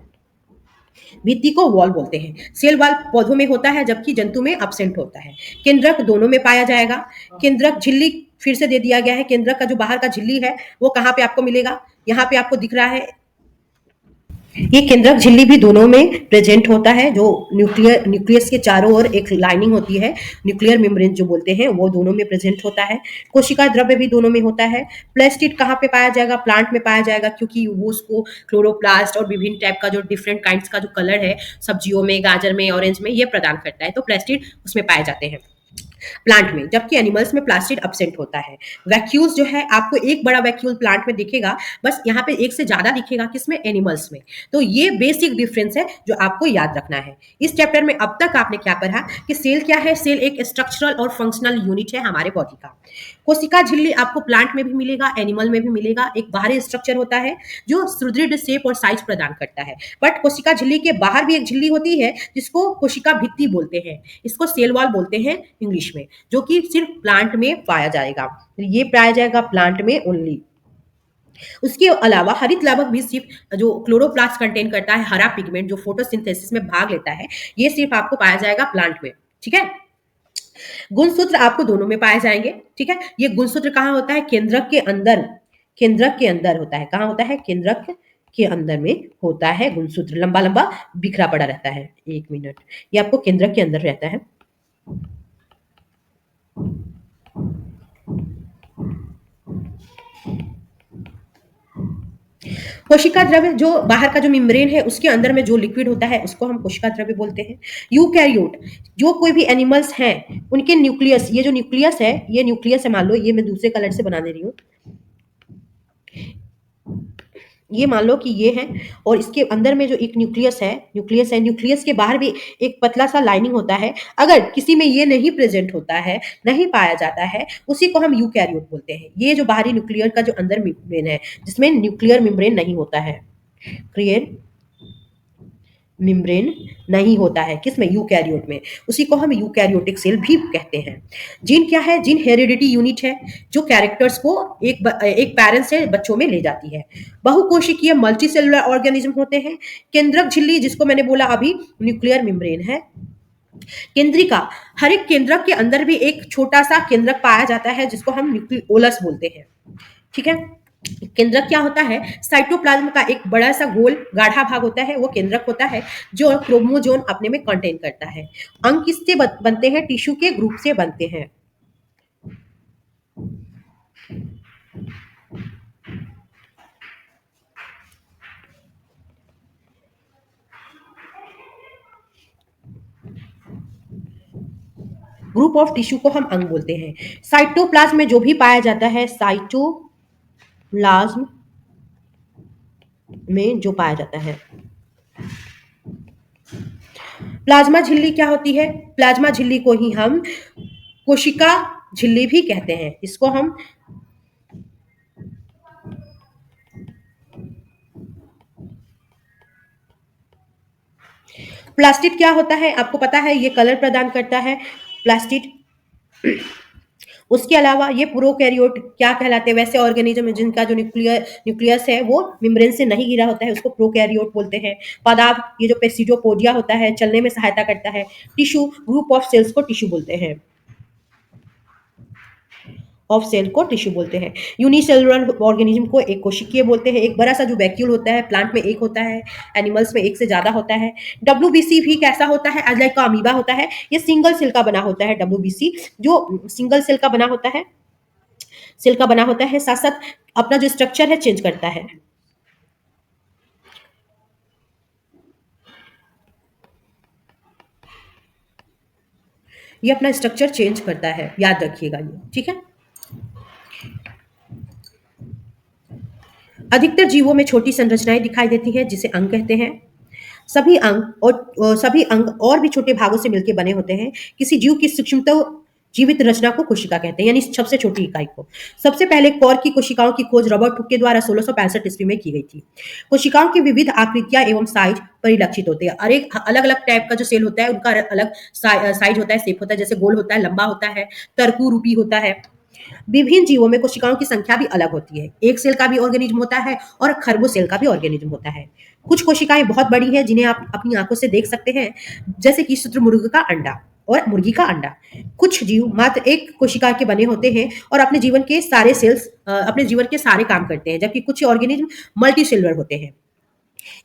भित्ति को वॉल बोलते हैं। सेल वॉल पौधों में होता है, जबकि जंतु में एब्सेंट होता है। केंद्रक दोनों में पाया जाएगा। केंद्रक झिल्ली फिर से दे दिया गया है। केंद्रक का जो बाहर का झिल्ली है वो कहाँ पे आपको मिलेगा, यहाँ पे आपको दिख रहा है। ये केंद्रक झिल्ली भी दोनों में प्रेजेंट होता है। जो न्यूक्लियस के चारों ओर एक लाइनिंग होती है, न्यूक्लियर मेम्ब्रेन जो बोलते हैं, वो दोनों में प्रेजेंट होता है। कोशिका द्रव्य भी दोनों में होता है। प्लास्टिड कहाँ पे पाया जाएगा, प्लांट में पाया जाएगा, क्योंकि वो उसको क्लोरोप्लास्ट और विभिन्न टाइप का जो डिफरेंट काइंड्स का जो कलर है सब्जियों में, गाजर में, ऑरेंज में, ये प्रदान करता है। तो प्लास्टिड उसमें पाए जाते हैं प्लांट में, जबकि एनिमल्स में प्लास्टिड एब्सेंट होता है। वैक्यूल्स जो है, आपको एक बड़ा वैक्यूल प्लांट में दिखेगा, बस यहाँ पे एक से ज्यादा दिखेगा किसमें, एनिमल्स में। तो ये बेसिक डिफरेंस है जो आपको याद रखना है। इस चैप्टर में अब तक आपने क्या पढ़ा कि सेल क्या है। सेल एक स्ट्रक्चरल और फंक्शनल यूनिट है हमारे बॉडी का। कोशिका झिल्ली आपको प्लांट में भी मिलेगा, एनिमल में भी मिलेगा। एक बाहरी स्ट्रक्चर होता है जो सुदृढ़ शेप और साइज प्रदान करता है। बट कोशिका झिल्ली के बाहर भी एक झिल्ली होती है जिसको कोशिका भित्ति बोलते हैं, इसको सेल वॉल बोलते हैं इंग्लिश में, जो कि सिर्फ प्लांट में पाया जाएगा। ये पाया जाएगा प्लांट में ओनली। उसके अलावा हरित लाभक भी सिर्फ जो क्लोरोप्लास्ट कंटेन करता है, हरा पिगमेंट जो फोटोसिंथेसिस में भाग लेता है, ये सिर्फ आपको पाया जाएगा प्लांट में। ठीक है। गुणसूत्र आपको दोनों में पाए जाएंगे। ठीक है। ये गुणसूत्र कहाँ होता है, केंद्रक के अंदर, केंद्रक के अंदर होता है। कहाँ होता है, केंद्रक के अंदर में होता है गुणसूत्र, लंबा लंबा बिखरा पड़ा रहता है। एक मिनट, ये आपको केंद्रक के अंदर रहता है। कोशिका द्रव्य जो बाहर का जो मेम्ब्रेन है उसके अंदर में जो लिक्विड होता है उसको हम कोशिका द्रव्य बोलते हैं। यूकैरियोट, जो कोई भी एनिमल्स हैं उनके न्यूक्लियस, ये जो न्यूक्लियस है, ये न्यूक्लियस है, मान लो ये मैं दूसरे कलर से बना दे रही हूँ, ये मान लो कि ये है, और इसके अंदर में जो एक न्यूक्लियस है, न्यूक्लियस के बाहर भी एक पतला सा लाइनिंग होता है। अगर किसी में ये नहीं प्रेजेंट होता है, नहीं पाया जाता है, उसी को हम यूकैरियोट बोलते हैं। ये जो बाहरी न्यूक्लियर का जो अंदर मेम्ब्रेन है, जिसमें न्यूक्लियर मेम्ब्रेन नहीं होता है, क्लियर मेम्ब्रेन नहीं होता है, किसमें, यूकैरियोट में, उसी को हम यूकैरियोटिक सेल भी कहते हैं। जीन क्या है, जीन हेरिडिटी यूनिट है जो कैरेक्टर्स को एक पेरेंट्स से बच्चों में ले जाती है। बहुकोशिकीय मल्टी सेलुलर ऑर्गेनिज्म होते हैं। केंद्रक झिल्ली जिसको मैंने बोला अभी, न्यूक्लियर मेम्ब्रेन है। केंद्रिका, हर एक केंद्रक के अंदर भी एक छोटा सा केंद्रक पाया जाता है जिसको हम न्यूक्लियोलस बोलते हैं। ठीक है। केंद्रक क्या होता है, साइटोप्लाज्म का एक बड़ा सा गोल गाढ़ा भाग होता है, वो केंद्रक होता है जो क्रोमोजोम अपने में कंटेन करता है। अंग किससे बनते हैं, टिश्यू के ग्रुप से बनते हैं। ग्रुप ऑफ टिश्यू को हम अंग बोलते हैं। साइटोप्लाज्म में जो भी पाया जाता है, साइटोप्लाज्म में जो पाया जाता है, प्लाज्मा झिल्ली क्या होती है, प्लाज्मा झिल्ली को ही हम कोशिका झिल्ली भी कहते हैं। इसको हम प्लास्टिड क्या होता है, आपको पता है, ये कलर प्रदान करता है प्लास्टिड। उसके अलावा ये प्रोकैरियोट क्या कहलाते हैं, वैसे ऑर्गेनिज्म जिनका जो न्यूक्लियस है वो मेम्ब्रेन से नहीं घिरा होता है, उसको प्रोकैरियोट बोलते हैं। पदार्थ, ये जो पेसिडोपोडिया होता है, चलने में सहायता करता है। टिश्यू, ग्रुप ऑफ सेल्स को टिश्यू बोलते हैं। ऑफ सेल को टिश्यू बोलते हैं। यूनिसेलुलर ऑर्गेनिज्म को एक कोशिकीय बोलते हैं। एक बड़ा सा जो वैक्यूल होता है प्लांट में एक होता है, एनिमल्स में एक से ज्यादा होता है। डब्ल्यूबीसी भी कैसा होता है, लाइक का अमीबा होता है, ये सिंगल सेल का बना होता है। डब्ल्यूबीसी जो सिंगल सेल का बना होता है, सेल का बना होता है, साथ साथ अपना जो स्ट्रक्चर है चेंज करता है। ये अपना स्ट्रक्चर चेंज करता है, याद रखिएगा ये, ठीक है। अधिकतर जीवों में छोटी संरचनाएं दिखाई देती हैं जिसे अंग कहते हैं। सभी अंग और भी छोटे भागों से मिलकर बने होते हैं। किसी जीव की सूक्ष्मतम जीवित रचना को कोशिका कहते हैं, यानी सबसे छोटी इकाई को। सबसे पहले कौर की कोशिकाओं की खोज रॉबर्ट हुक के द्वारा 1665 ईस्वी में की गई थी। कोशिकाओं की विविध आकृतियां एवं साइज परिलक्षित होते हैं। और एक अलग अलग टाइप का जो सेल होता है उनका अलग साइज होता है, शेप होता है, जैसे गोल होता है, लंबा होता है, तरकू रूपी होता है। विभिन्न जीवों में कोशिकाओं की संख्या भी अलग होती है। एक सेल का भी ऑर्गेनिज्म होता है और खरबों सेल का भी ऑर्गेनिज्म होता है। कुछ कोशिकाएं बहुत बड़ी हैं जिन्हें आप अपनी आंखों से देख सकते हैं, जैसे कि शुतुरमुर्ग का अंडा और मुर्गी का अंडा। कुछ जीव मात्र एक कोशिका के बने होते हैं और अपने जीवन के सारे काम करते हैं, जबकि कुछ ऑर्गेनिज्म मल्टी सेलुलर होते हैं।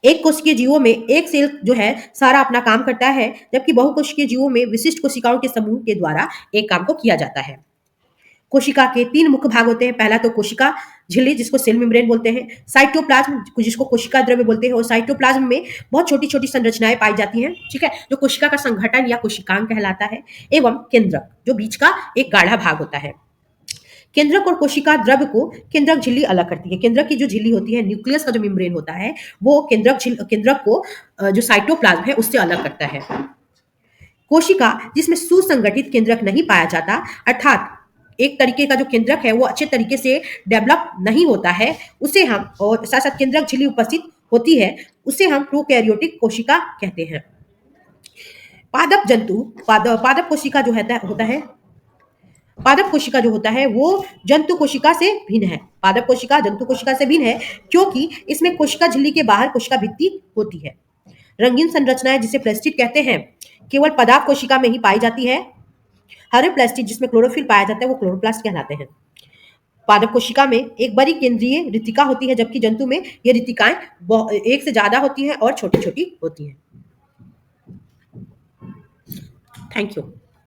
एक कोशिकीय जीवों में एक सेल जो है सारा अपना काम करता है, जबकि बहुकोशिकीय जीवों में विशिष्ट कोशिकाओं के समूह के द्वारा एक काम को किया जाता है। कोशिका के 3 मुख्य भाग होते हैं। पहला तो कोशिका झिल्ली, जिसको सेल मेम्ब्रेन बोलते हैं, साइटोप्लाज्म जिसको कोशिका द्रव्य बोलते हैं, और साइटोप्लाज्म में बहुत छोटी छोटी संरचनाएं पाई जाती हैं, ठीक है, जो कोशिका का संगठन या कोशिकांग कहलाता है, एवं केंद्रक जो बीच का एक गाढ़ा भाग होता है। केंद्रक और कोशिका द्रव्य को केंद्रक झिल्ली अलग करती है। केंद्रक की जो झिल्ली होती है, न्यूक्लियस का जो मेम्ब्रेन होता है, वो केंद्रक को जो साइटोप्लाज्म है उससे अलग करता है। कोशिका जिसमें सुसंगठित केंद्रक नहीं पाया जाता, अर्थात एक तरीके का जो केंद्रक है वो अच्छे तरीके से डेवलप नहीं होता है, उसे हम, और साथ साथ केंद्रक झिल्ली उपस्थित होती है, उसे हम प्रोकैरियोटिक कोशिका कहते हैं। पादप कोशिका जो होता है वो जंतु कोशिका से भिन्न है। पादप कोशिका जंतु कोशिका से भिन्न है क्योंकि इसमें कोशिका झिल्ली के बाहर कोशिका भित्ति होती है। रंगीन संरचनाएं जिसे प्लास्टिड कहते हैं केवल पदार्थ कोशिका में ही पाई जाती है। हरे प्लास्टिड जिसमें क्लोरोफिल पाया जाता है वो क्लोरोप्लास्ट कहलाते हैं। पादप कोशिका में एक बड़ी केंद्रीय रितिका होती है, जबकि जंतु में ये रितिकाएं एक से ज्यादा होती हैं और छोटी छोटी होती हैं। Thank you.